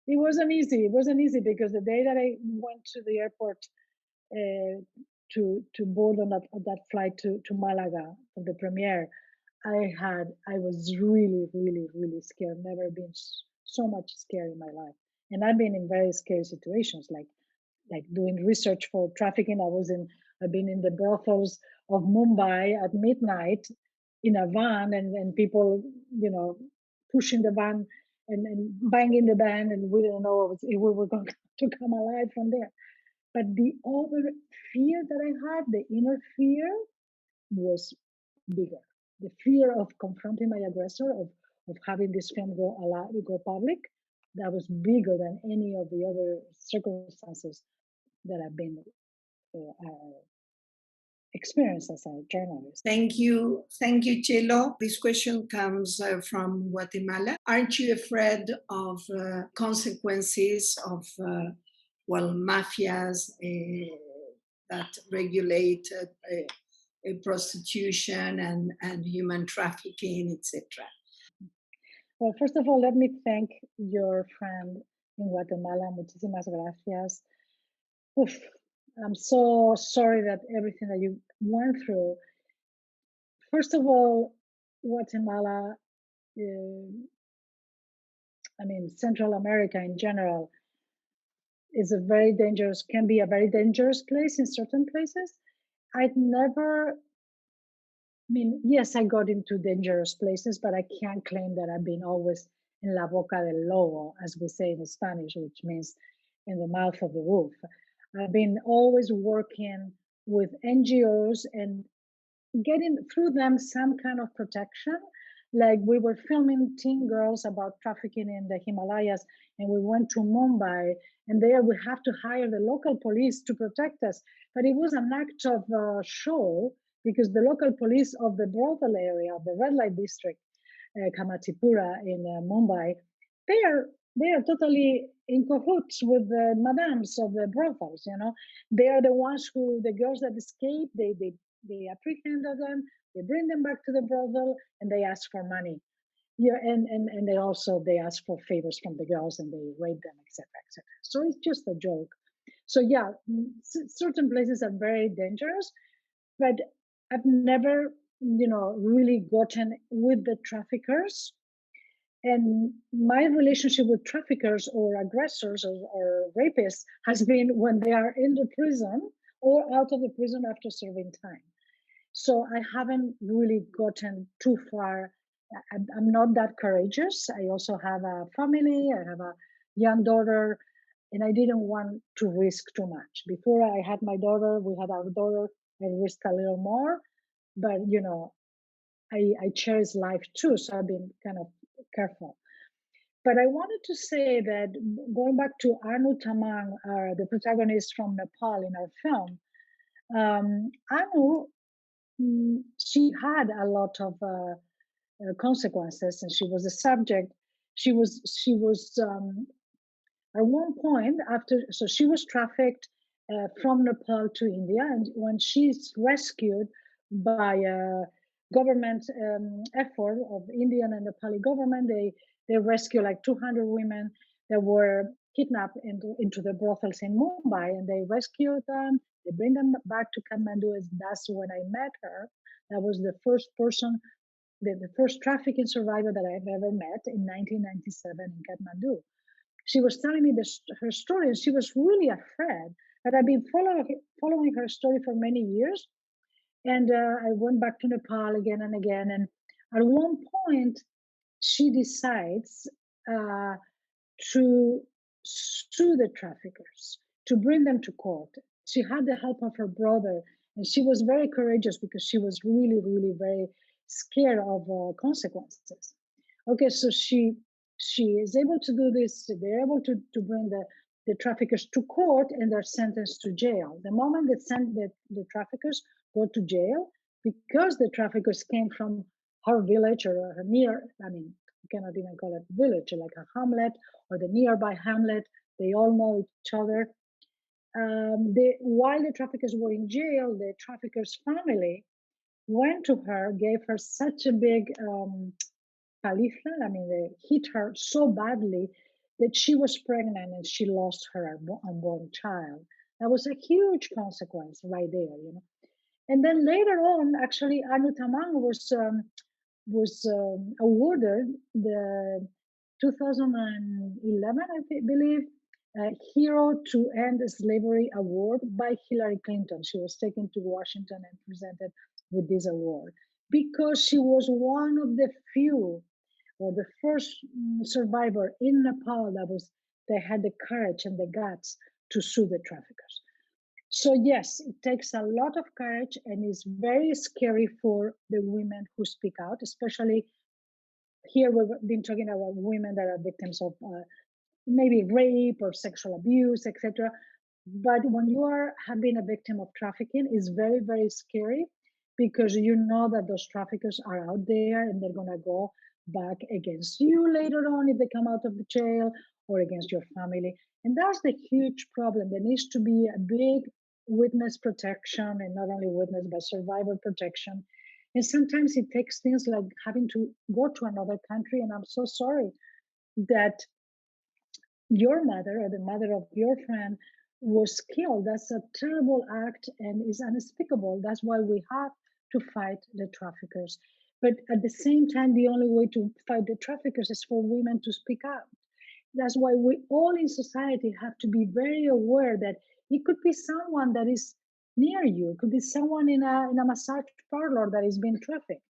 It wasn't easy. It wasn't easy because the day that I went to the airport to board on that flight to Malaga for the premiere, I was really scared. Never been so much scared in my life. And I've been in very scary situations, like doing research for trafficking. I've been in the brothels of Mumbai at midnight in a van, and people, pushing the van and banging the van, and we didn't know if we were going to come alive from there. But the other fear that I had, the inner fear, was bigger. The fear of confronting my aggressor, of having this film go public, that was bigger than any of the other circumstances that I've been experienced as a journalist. Thank you, Chelo. This question comes from Guatemala. Aren't you afraid of consequences of mafias that regulate prostitution and human trafficking, etc.? Well, first of all, let me thank your friend in Guatemala. Muchísimas gracias. Oof, I'm so sorry that everything that you went through. First of all, Guatemala, Central America in general, can be a very dangerous place in certain places. Yes, I got into dangerous places, but I can't claim that I've been always in la boca del lobo, as we say in Spanish, which means in the mouth of the wolf. I've been always working with NGOs and getting through them some kind of protection. Like we were filming teen girls about trafficking in the Himalayas, and we went to Mumbai, and there we have to hire the local police to protect us. But it was an act of show, because the local police of the brothel area, of the red light district, Kamatipura in Mumbai, they are totally in cahoots with the madams of the brothels. You know, they are the ones who, the girls that escape, they apprehend them, they bring them back to the brothel, and they ask for money. Yeah, and they ask for favors from the girls, and they rape them, etc., etc. So it's just a joke. So yeah, certain places are very dangerous, but I've never, really gotten with the traffickers. And my relationship with traffickers or aggressors or rapists has been when they are in the prison or out of the prison after serving time. So I haven't really gotten too far. I'm not that courageous. I also have a family. I have a young daughter, and I didn't want to risk too much. Before I had my daughter, we had our daughter, I risked a little more. But, I cherish life too. So I've been kind of careful. But I wanted to say that going back to Anu Tamang, the protagonist from Nepal in our film, Anu, she had a lot of consequences, and she was a subject. She was at one point so she was trafficked from Nepal to India, and when she's rescued by a government effort of Indian and Nepali government, they rescue like 200 women that were kidnapped into the brothels in Mumbai, and they rescue them. They bring them back to Kathmandu, and that's when I met her. That was the first person, the first trafficking survivor that I've ever met in 1997 in Kathmandu. She was telling me her story, and she was really afraid. But I've been following her story for many years. And I went back to Nepal again and again. And at one point, she decides to sue the traffickers, to bring them to court. She had the help of her brother, and she was very courageous because she was really, really very scared of consequences. Okay, so she is able to do this. They're able to bring the traffickers to court, and they're sentenced to jail. The moment the traffickers go to jail, because the traffickers came from her village or her near, you cannot even call it village, like a hamlet or the nearby hamlet, they all know each other. While the traffickers were in jail, the traffickers' family went to her, gave her such a big paliza, they hit her so badly that she was pregnant and she lost her unborn child. That was a huge consequence right there, And then later on, actually, Anu Tamang was awarded the 2011, I believe, Hero to End Slavery Award by Hillary Clinton. She was taken to Washington and presented with this award because she was one of the few, or the first survivor in Nepal that had the courage and the guts to sue the traffickers. So yes, it takes a lot of courage, and it's very scary for the women who speak out, especially here we've been talking about women that are victims of maybe rape or sexual abuse, etc. But when you have been a victim of trafficking, it's very, very scary because you know that those traffickers are out there and they're going to go back against you later on if they come out of the jail, or against your family. And that's the huge problem. There needs to be a big witness protection, and not only witness, but survivor protection. And sometimes it takes things like having to go to another country. And I'm so sorry that your mother or the mother of your friend was killed. That's a terrible act and is unspeakable. That's why we have to fight the traffickers. But at the same time, the only way to fight the traffickers is for women to speak out. That's why we all in society have to be very aware that it could be someone that is near you. It could be someone in a massage parlor that is being trafficked.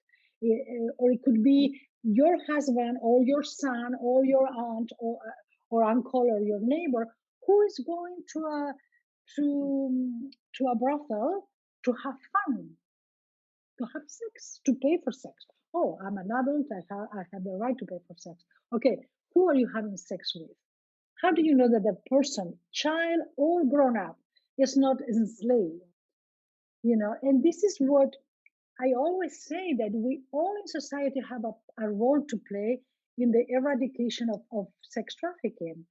Or it could be your husband or your son or your aunt or uncle or your neighbor who is going to a brothel to have fun. to have sex, to pay for sex. Oh, I'm an adult, I have the right to pay for sex. Okay, who are you having sex with? How do you know that the person, child or grown up, is not enslaved? And this is what I always say, that we all in society have a role to play in the eradication of sex trafficking.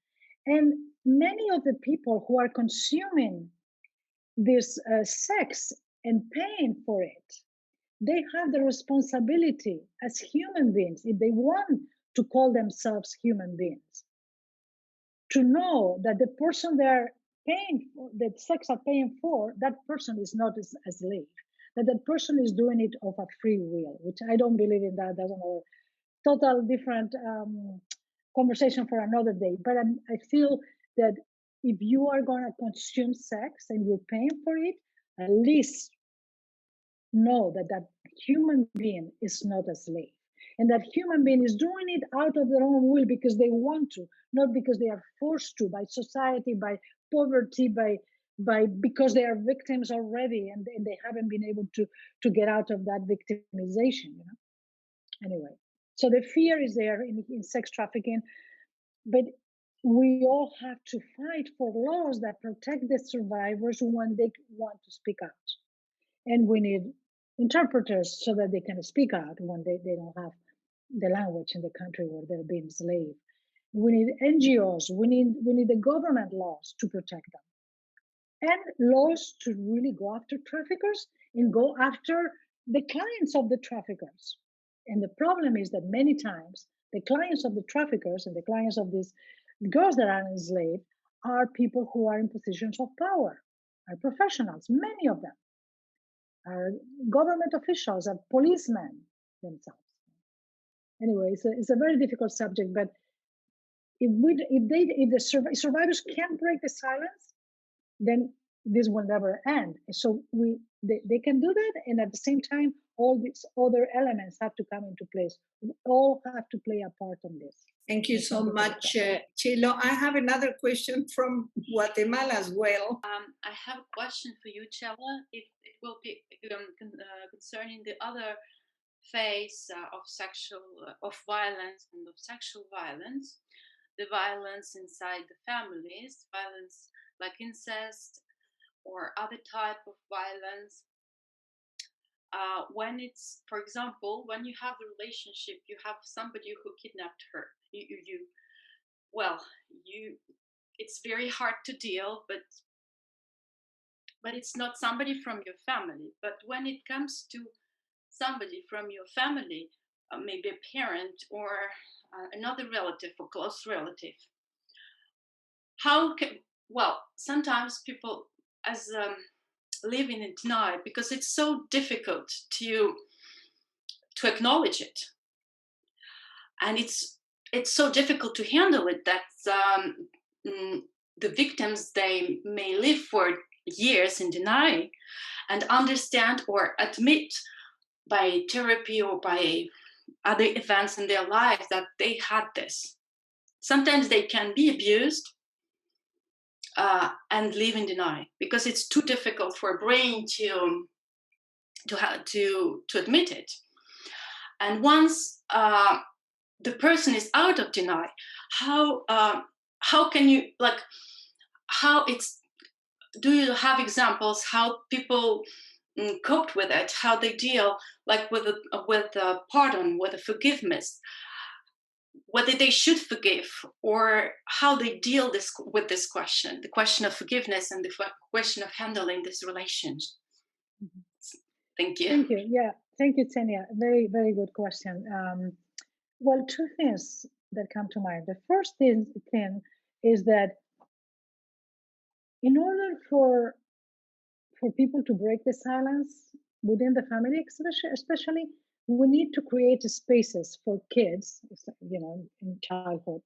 And many of the people who are consuming this sex and paying for it, they have the responsibility as human beings, if they want to call themselves human beings, to know that the person they're paying for, that sex are paying for, that person is not a slave, that the person is doing it of a free will, which I don't believe in that. That's a total different conversation for another day. But I feel that if you are going to consume sex and you're paying for it, at least know that that human being is not a slave, and that human being is doing it out of their own will because they want to, not because they are forced to by society, by poverty, because they are victims already and they haven't been able to get out of that victimization. Anyway, so the fear is there in sex trafficking, but we all have to fight for laws that protect the survivors when they want to speak out. And we need interpreters so that they can speak out when they don't have the language in the country where they're being enslaved. We need NGOs, we need the government laws to protect them. And laws to really go after traffickers and go after the clients of the traffickers. And the problem is that many times the clients of the traffickers and the clients of these girls that are enslaved are people who are in positions of power, are professionals, many of them are government officials, are policemen themselves. Anyway, it's a very difficult subject, but if the survivors can't break the silence, then this will never end. So they can do that, and at the same time, all these other elements have to come into place. We all have to play a part in this. Thank you so much, Chelo. I have another question from Guatemala as well. I have a question for you, Chelo. It will be concerning the other phase of violence and of sexual violence, the violence inside the families, violence like incest or other type of violence. When it's, for example, when you have a relationship, you have somebody who kidnapped her. It's very hard to deal, but it's not somebody from your family. But when it comes to somebody from your family, maybe a parent or another relative or close relative, sometimes people as living in denial because it's so difficult to acknowledge it, and it's so difficult to handle it that the victims, they may live for years in denial and understand or admit by therapy or by other events in their lives that they had this. Sometimes they can be abused and live in denial because it's too difficult for a brain to admit it. And once the person is out of denial, how can you, like, how it's, do you have examples how people coped with it, how they deal like with a pardon, with a forgiveness, whether they should forgive, or how they deal with this question, the question of forgiveness and the question of handling this relationship? Mm-hmm. Thank you. Thank you. Yeah, thank you, Tanya. Very, very good question. Well, two things that come to mind. The first thing is that in order for people to break the silence within the family, especially, we need to create spaces for kids, in childhood,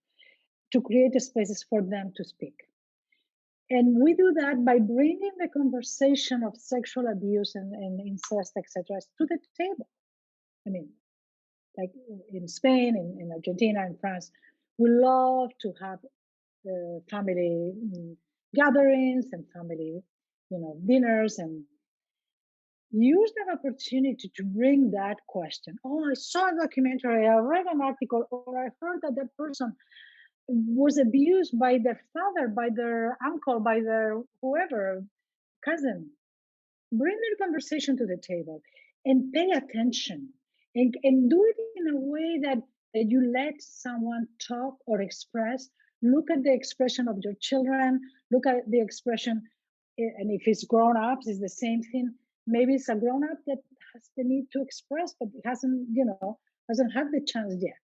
to create spaces for them to speak. And we do that by bringing the conversation of sexual abuse and incest, etc., to the table. I mean, like in Spain, in Argentina, in France, we love to have family gatherings and family, dinners, and use that opportunity to bring that question. Oh, I saw a documentary, I read an article, or I heard that that person was abused by their father, by their uncle, by their whoever, cousin. Bring the conversation to the table and pay attention and do it in a way that you let someone talk or express. Look at the expression of your children, look at the expression, and if it's grown ups, it's the same thing. Maybe it's a grown up that has the need to express, but hasn't, hasn't had the chance yet.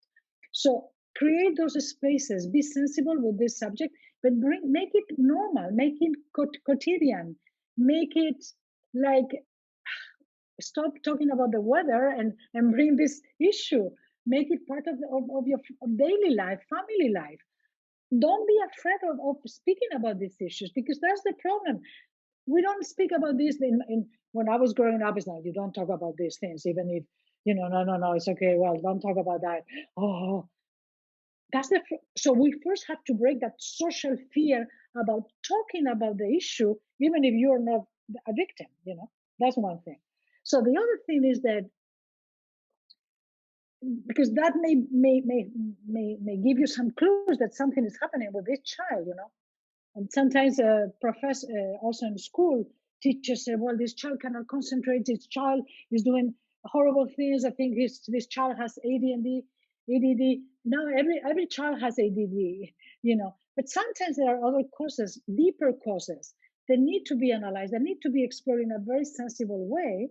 So create those spaces, be sensible with this subject, but make it normal, make it quotidian, make it like, stop talking about the weather and bring this issue, make it part of your daily life, family life. Don't be afraid of speaking about these issues, because that's the problem. We don't speak about this when I was growing up. It's like, you don't talk about these things, even if, no, it's okay. Well, don't talk about that. Oh, so we first have to break that social fear about talking about the issue, even if you're not a victim, that's one thing. So the other thing is that, because that may give you some clues that something is happening with this child, and sometimes a professor, also in school, teachers say, well, this child cannot concentrate, this child is doing horrible things, I think this child has ADD. No, every child has ADD, but sometimes there are other causes, deeper causes, that need to be analyzed, that need to be explored in a very sensible way.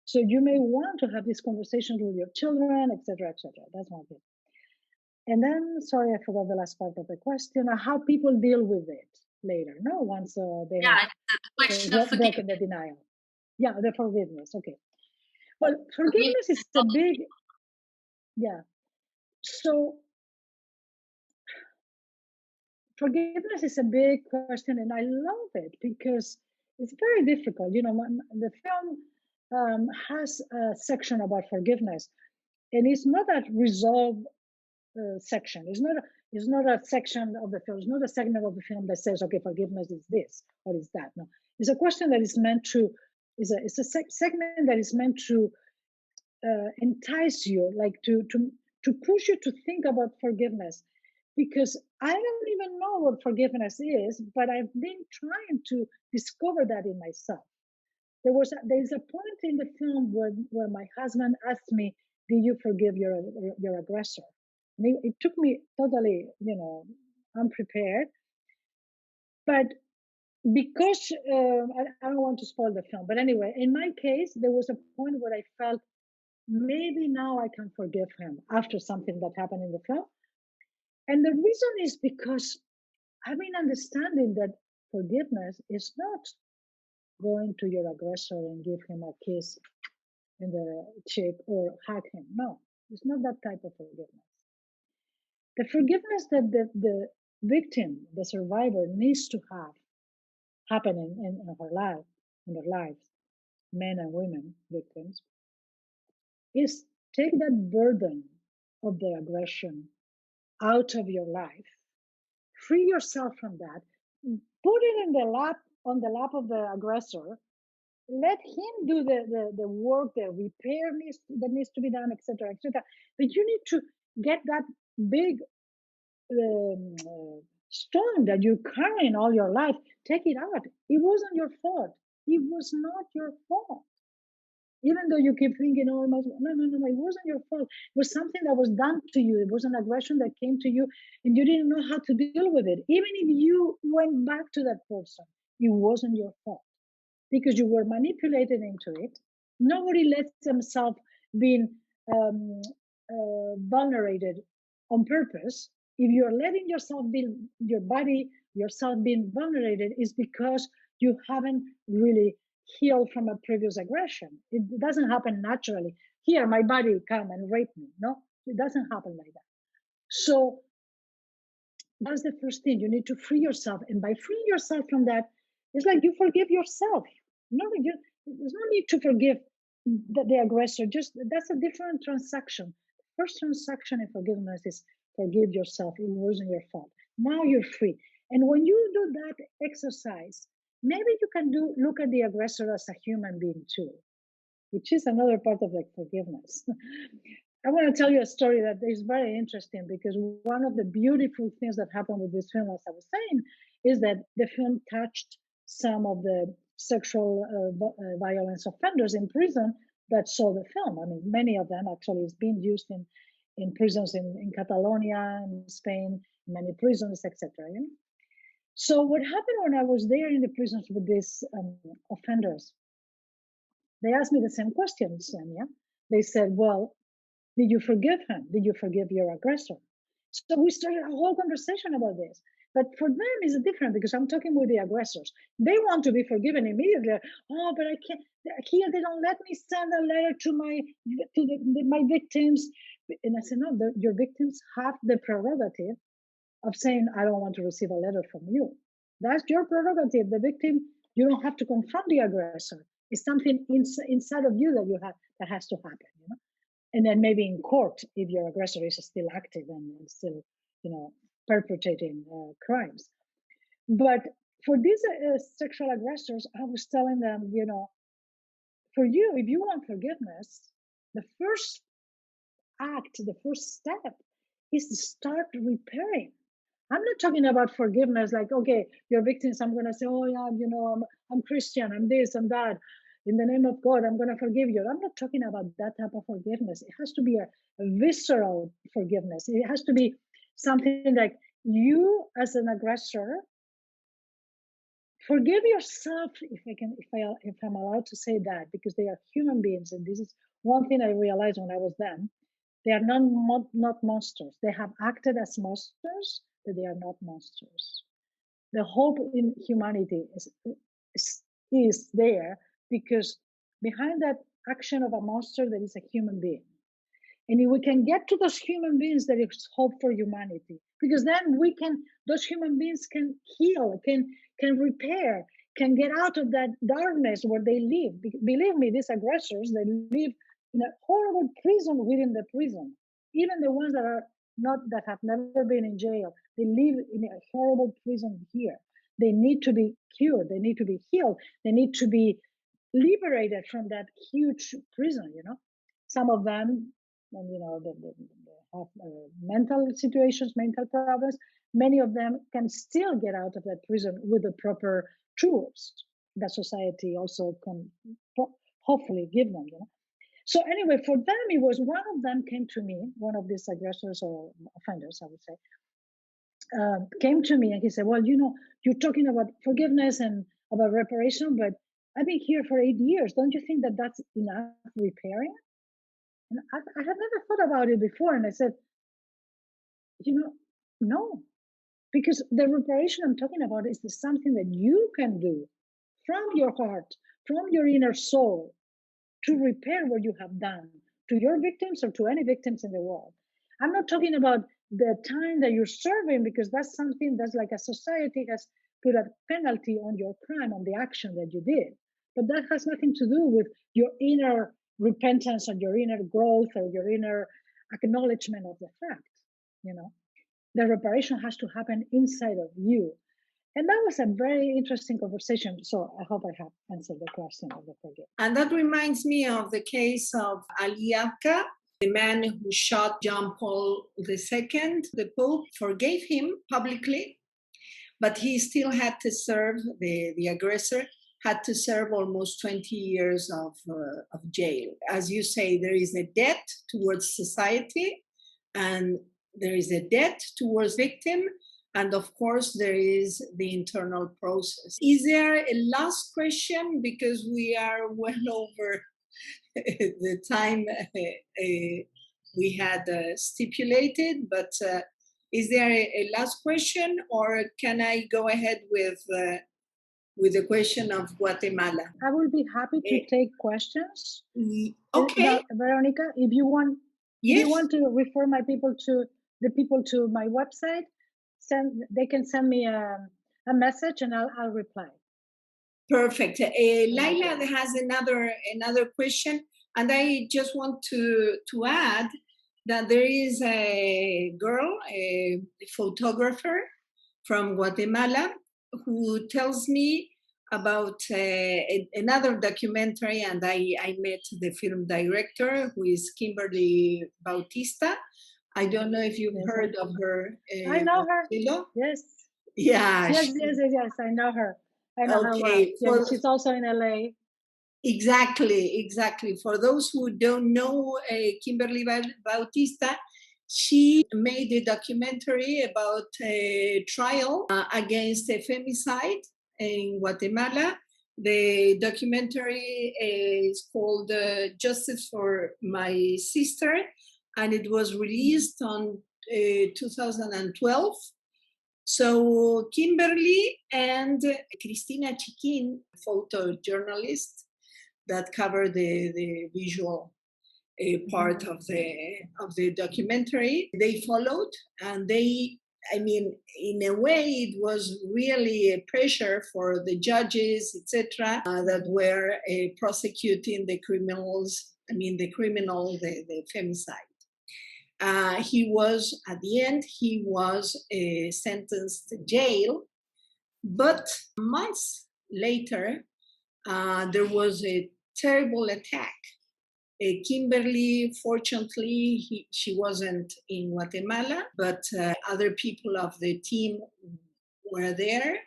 So you may want to have these conversations with your children, etc., etc. That's one thing. And then, sorry, I forgot the last part of the question, how people deal with it later, once they have broken the denial. Yeah, the forgiveness, okay. Well, forgiveness is a big, so forgiveness is a big question, and I love it because it's very difficult. The film has a section about forgiveness, and it's not a resolve section. It's not a section of the film. It's not a segment of the film that says, okay, forgiveness is this or is that. No, it's a question that is meant to. It's a segment that is meant to entice you, like to push you to think about forgiveness, because I don't even know what forgiveness is, but I've been trying to discover that in myself. There's a point in the film where my husband asked me, "Did you forgive your aggressor?" And it took me totally, unprepared. But because I don't want to spoil the film, but anyway, in my case, there was a point where I felt maybe now I can forgive him after something that happened in the film. And the reason is because I've been understanding that forgiveness is not going to your aggressor and give him a kiss in the cheek or hug him. No, it's not that type of forgiveness. The forgiveness that the victim, the survivor, needs to have happening in her life, in their lives, men and women, victims, is take that burden of the aggression out of your life, free yourself from that, put it on the lap of the aggressor, let him do the work, the repair that needs to be done, etc., etc. But you need to get that big stone that you carry in all your life, take it out. It wasn't your fault. It was not your fault. Even though you keep thinking, oh, no, it wasn't your fault. It was something that was done to you. It was an aggression that came to you and you didn't know how to deal with it. Even if you went back to that person, it wasn't your fault because you were manipulated into it. Nobody lets themselves being vulnerated on purpose. If you're letting yourself be, your body, yourself being vulnerated, is because you haven't really healed from a previous aggression. It doesn't happen naturally. Here, my body come and rape me. No, it doesn't happen like that. So that's the first thing. You need to free yourself. And by freeing yourself from that, it's like you forgive yourself. There's no need to forgive the aggressor. Just that's a different transaction. First transaction in forgiveness is forgive yourself. It wasn't your fault. Now you're free. And when you do that exercise, maybe you can look at the aggressor as a human being too. which is another part of like forgiveness. I want to tell you a story that is very interesting, because one of the beautiful things that happened with this film, as I was saying, is that the film touched some of the sexual violence offenders in prison that saw the film. I mean, many of them actually is being used in prisons in Catalonia, in Spain, many prisons, etc. You know? So what happened when I was there in the prisons with these offenders, they asked me the same question, Sonia. They said, well, did you forgive him? Did you forgive your aggressor? So we started a whole conversation about this. But for them, it's different, because I'm talking with the aggressors. They want to be forgiven immediately. Oh, but I can't. Here they don't let me send a letter to my victims. And I said, no, your victims have the prerogative of saying, I don't want to receive a letter from you. That's your prerogative. The victim, you don't have to confront the aggressor. It's something inside of you that has to happen. You know? And then maybe in court, if your aggressor is still active and still, perpetrating crimes. But for these sexual aggressors, I was telling them, for you, if you want forgiveness, the first act, the first step is to start repairing. I'm not talking about forgiveness like, okay, your victims, I'm going to say, oh yeah, I'm Christian, I'm this and that. In the name of God, I'm going to forgive you. I'm not talking about that type of forgiveness. It has to be a visceral forgiveness. It has to be something like you as an aggressor, forgive yourself, if I'm allowed to say that, because they are human beings. And this is one thing I realized when I was them. They are not monsters. They have acted as monsters, but they are not monsters. The hope in humanity is there, because behind that action of a monster, there is a human being. And if we can get to those human beings, there is hope for humanity, because then those human beings can heal, can repair, can get out of that darkness where they live. Believe me, these aggressors, they live in a horrible prison within the prison. Even the ones that have never been in jail, they live in a horrible prison here. They need to be cured. They need to be healed. They need to be liberated from that huge prison. Some of them, they have mental situations, mental problems. Many of them can still get out of that prison with the proper tools that society also can hopefully give them. So anyway, for them, it was one of them came to me, one of these aggressors or offenders, I would say, came to me and he said, well, you're talking about forgiveness and about reparation, but I've been here for 8 years. Don't you think that that's enough repairing? And I had never thought about it before. And I said, no, because the reparation I'm talking about is something that you can do from your heart, from your inner soul, to repair what you have done to your victims or to any victims in the world. I'm not talking about the time that you're serving, because that's something that's like a society has put a penalty on your crime, on the action that you did. But that has nothing to do with your inner repentance or your inner growth or your inner acknowledgement of the fact. The reparation has to happen inside of you. And that was a very interesting conversation. So I hope I have answered the question of the forgiveness. And that reminds me of the case of Ali Abka, the man who shot John Paul II. The Pope forgave him publicly, but he still had to serve, the aggressor had to serve almost 20 years of jail. As you say, there is a debt towards society, and there is a debt towards victim, and of course, there is the internal process. Is there a last question? Because we are well over the time we had stipulated, but is there a last question, or can I go ahead with the question of Guatemala? I will be happy to take questions. Okay. Veronica, if you want, yes. If you want to refer the people to my website, they can send me a message and I'll reply. Perfect. Laila has another question, and I just want to add that there is a girl, a photographer from Guatemala, who tells me about another documentary, and I met the film director, who is Kimberly Bautista. I don't know if you've heard of her. I know her. Chelo? Yes. Yeah. Yes. I know her. I know her well. Yeah, she's also in LA. Exactly. For those who don't know Kimberly Bautista, she made a documentary about a trial against a femicide in Guatemala. The documentary is called Justice for My Sister, and it was released on 2012. So Kimberly and Cristina Chiquin, photojournalist that covered the visual part of the documentary, they followed, and in a way, it was really a pressure for the judges, etc., that were prosecuting the criminals. The femicide. He was, at the end, sentenced to jail, but months later, there was a terrible attack. Kimberly, fortunately, she wasn't in Guatemala, but other people of the team were there,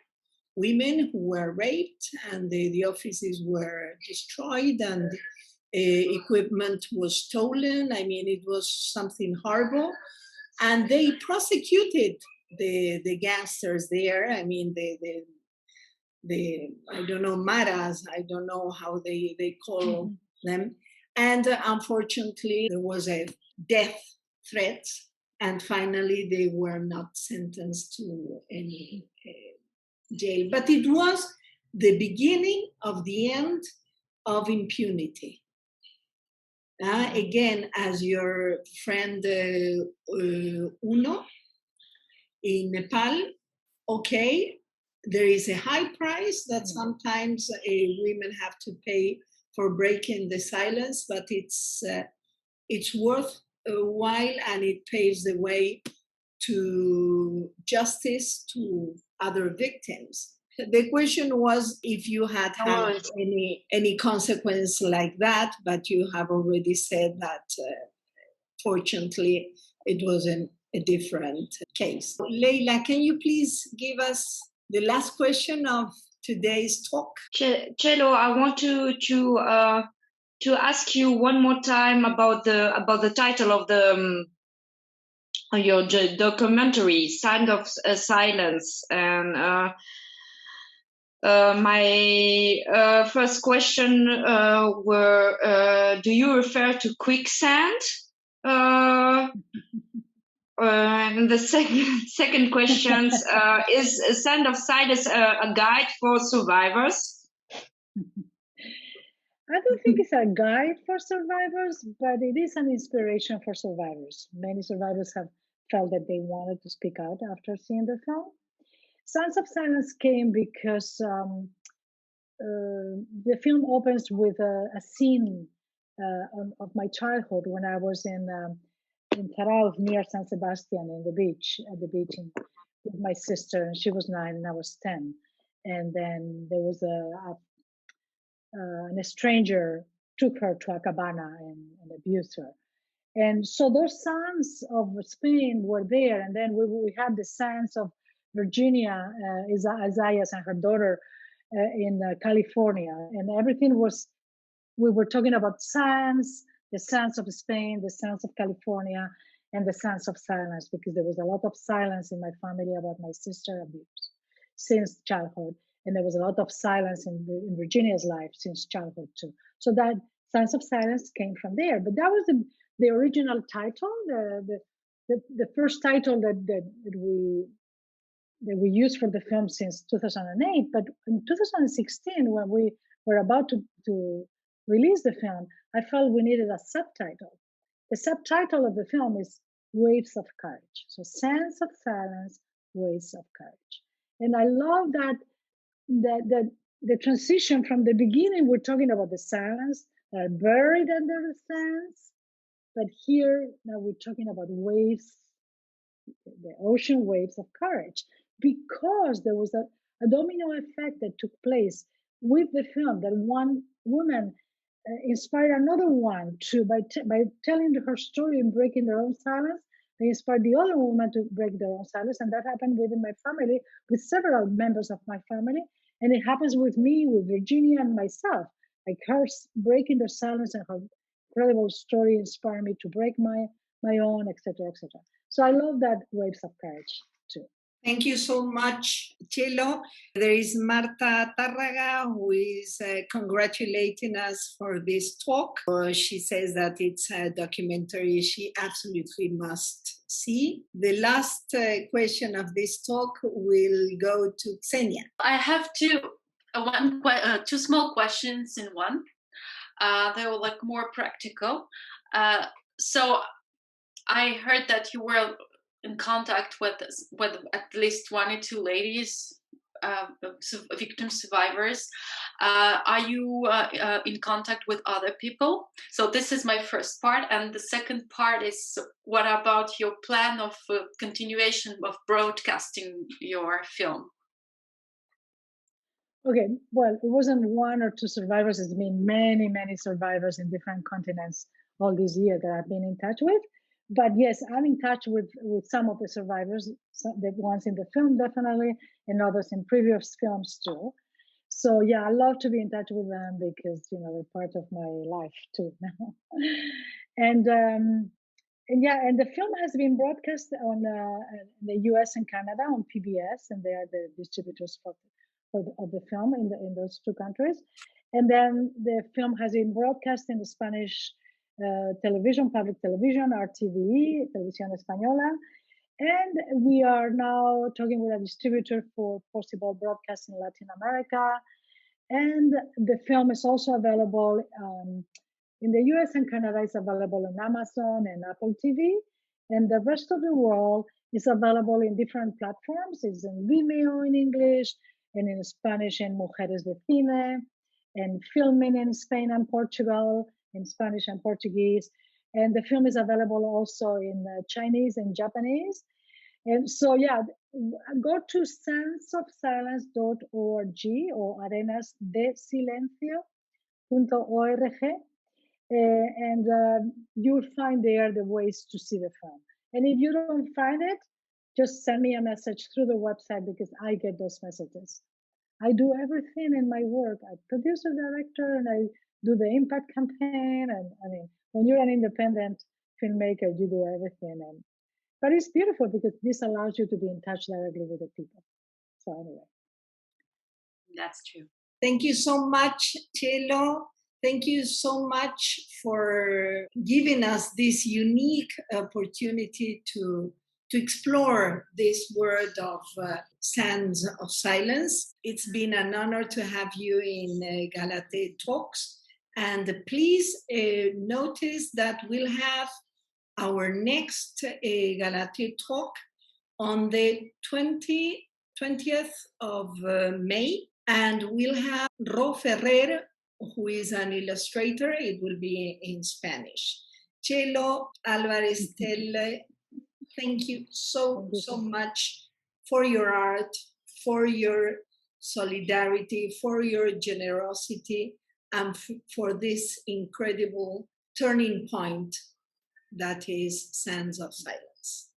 women who were raped, and the offices were destroyed, and equipment was stolen. It was something horrible. And they prosecuted the gangsters there. The I don't know, maras, I don't know how they call them. And unfortunately, there was a death threat, and finally they were not sentenced to any jail. But it was the beginning of the end of impunity. Again, as your friend Uno in Nepal, okay, there is a high price that sometimes women have to pay for breaking the silence, but it's worth a while, and it paves the way to justice to other victims. The question was if you had any consequence like that, but you have already said that fortunately it was a different case. Leila, can you please give us the last question of today's talk? Chelo, I want to ask you one more time about the title of your documentary, Sound of Silence, and my first question were: do you refer to quicksand? And the second question is Sound of Silence a guide for survivors? I don't think it's a guide for survivors, but it is an inspiration for survivors. Many survivors have felt that they wanted to speak out after seeing the film. Sounds of Silence came because the film opens with a scene of my childhood when I was in Taral near San Sebastian at the beach with my sister, and she was 9 and I was 10. And then there was a stranger took her to a cabana and abused her. And so those sounds of Spain were there. And then we had the sounds of Virginia Isaias and her daughter in California. And everything was, we were talking about sounds, the sounds of Spain, the sounds of California, and the sounds of silence, because there was a lot of silence in my family about my sister abuse since childhood. And there was a lot of silence in Virginia's life since childhood too. So that Sounds of Silence came from there. But that was the original title, the first title that we used for the film since 2008. But in 2016, when we were about to release the film, I felt we needed a subtitle. The subtitle of the film is Waves of Courage. So Sounds of Silence, Waves of Courage. And I love that the transition from the beginning, we're talking about the silence that are buried under the sands, but here now we're talking about waves, the ocean waves of courage, because there was a domino effect that took place with the film that one woman inspired another one to, by telling her story and breaking their own silence, they inspired the other woman to break their own silence. And that happened within my family, with several members of my family. And it happens with me, with Virginia and myself. Like her breaking their silence and her incredible story inspired me to break my own, etc., etc. So I love that waves of courage too. Thank you so much, Chelo. There is Marta Tárraga, who is congratulating us for this talk. She says that it's a documentary she absolutely must see. The last question of this talk will go to Xenia. I have two small questions in one. They were like more practical. So I heard that you were in contact with at least one or two ladies, victim survivors. Are you in contact with other people? So this is my first part. And the second part is, what about your plan of continuation of broadcasting your film? Okay, well, it wasn't one or two survivors. It's been many, many survivors in different continents all these years that I've been in touch with. But yes, I'm in touch with some of the survivors, the ones in the film definitely, and others in previous films too. So yeah, I love to be in touch with them because they're part of my life too now. And yeah, and the film has been broadcast on the U.S. and Canada on PBS, and they are the distributors of the film in those two countries. And then the film has been broadcast in the Spanish television, public television, RTVE, Televisión Española. And we are now talking with a distributor for possible broadcast in Latin America. And the film is also available in the US and Canada. It's available on Amazon and Apple TV. And the rest of the world is available in different platforms. It's in Vimeo in English, and in Spanish in Mujeres de Cine, and filming in Spain and Portugal, in Spanish and Portuguese. And the film is available also in Chinese and Japanese. And so, yeah, go to sandsofsilence.org or arenasdesilencio.org, and you'll find there the ways to see the film. And if you don't find it, just send me a message through the website, because I get those messages. I do everything in my work. I produce a director, and I do the impact campaign. And I mean, when you're an independent filmmaker, you do everything. But it's beautiful because this allows you to be in touch directly with the people. So anyway. That's true. Thank you so much, Chelo. Thank you so much for giving us this unique opportunity to explore this world of Sands of Silence. It's been an honor to have you in Galathees Talks. And please notice that we'll have our next Galathees Talk on the 20th of May. And we'll have Ro Ferrer, who is an illustrator. It will be in Spanish. Chelo ALVAREZ-STEHLE, thank you so much for your art, for your solidarity, for your generosity, and for this incredible turning point that is Sands of Silence.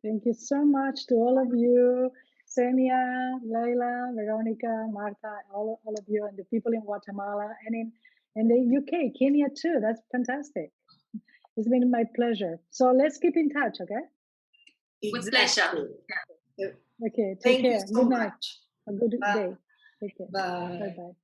Thank you so much to all of you, Xenia, Leila, Veronica, Marta, all of you, and the people in Guatemala and in the UK, Kenya too. That's fantastic. It's been my pleasure. So let's keep in touch, okay? With pleasure. Okay, take Thank care. you so Good night. much. A good Bye. day. Take care. Bye. Bye-bye.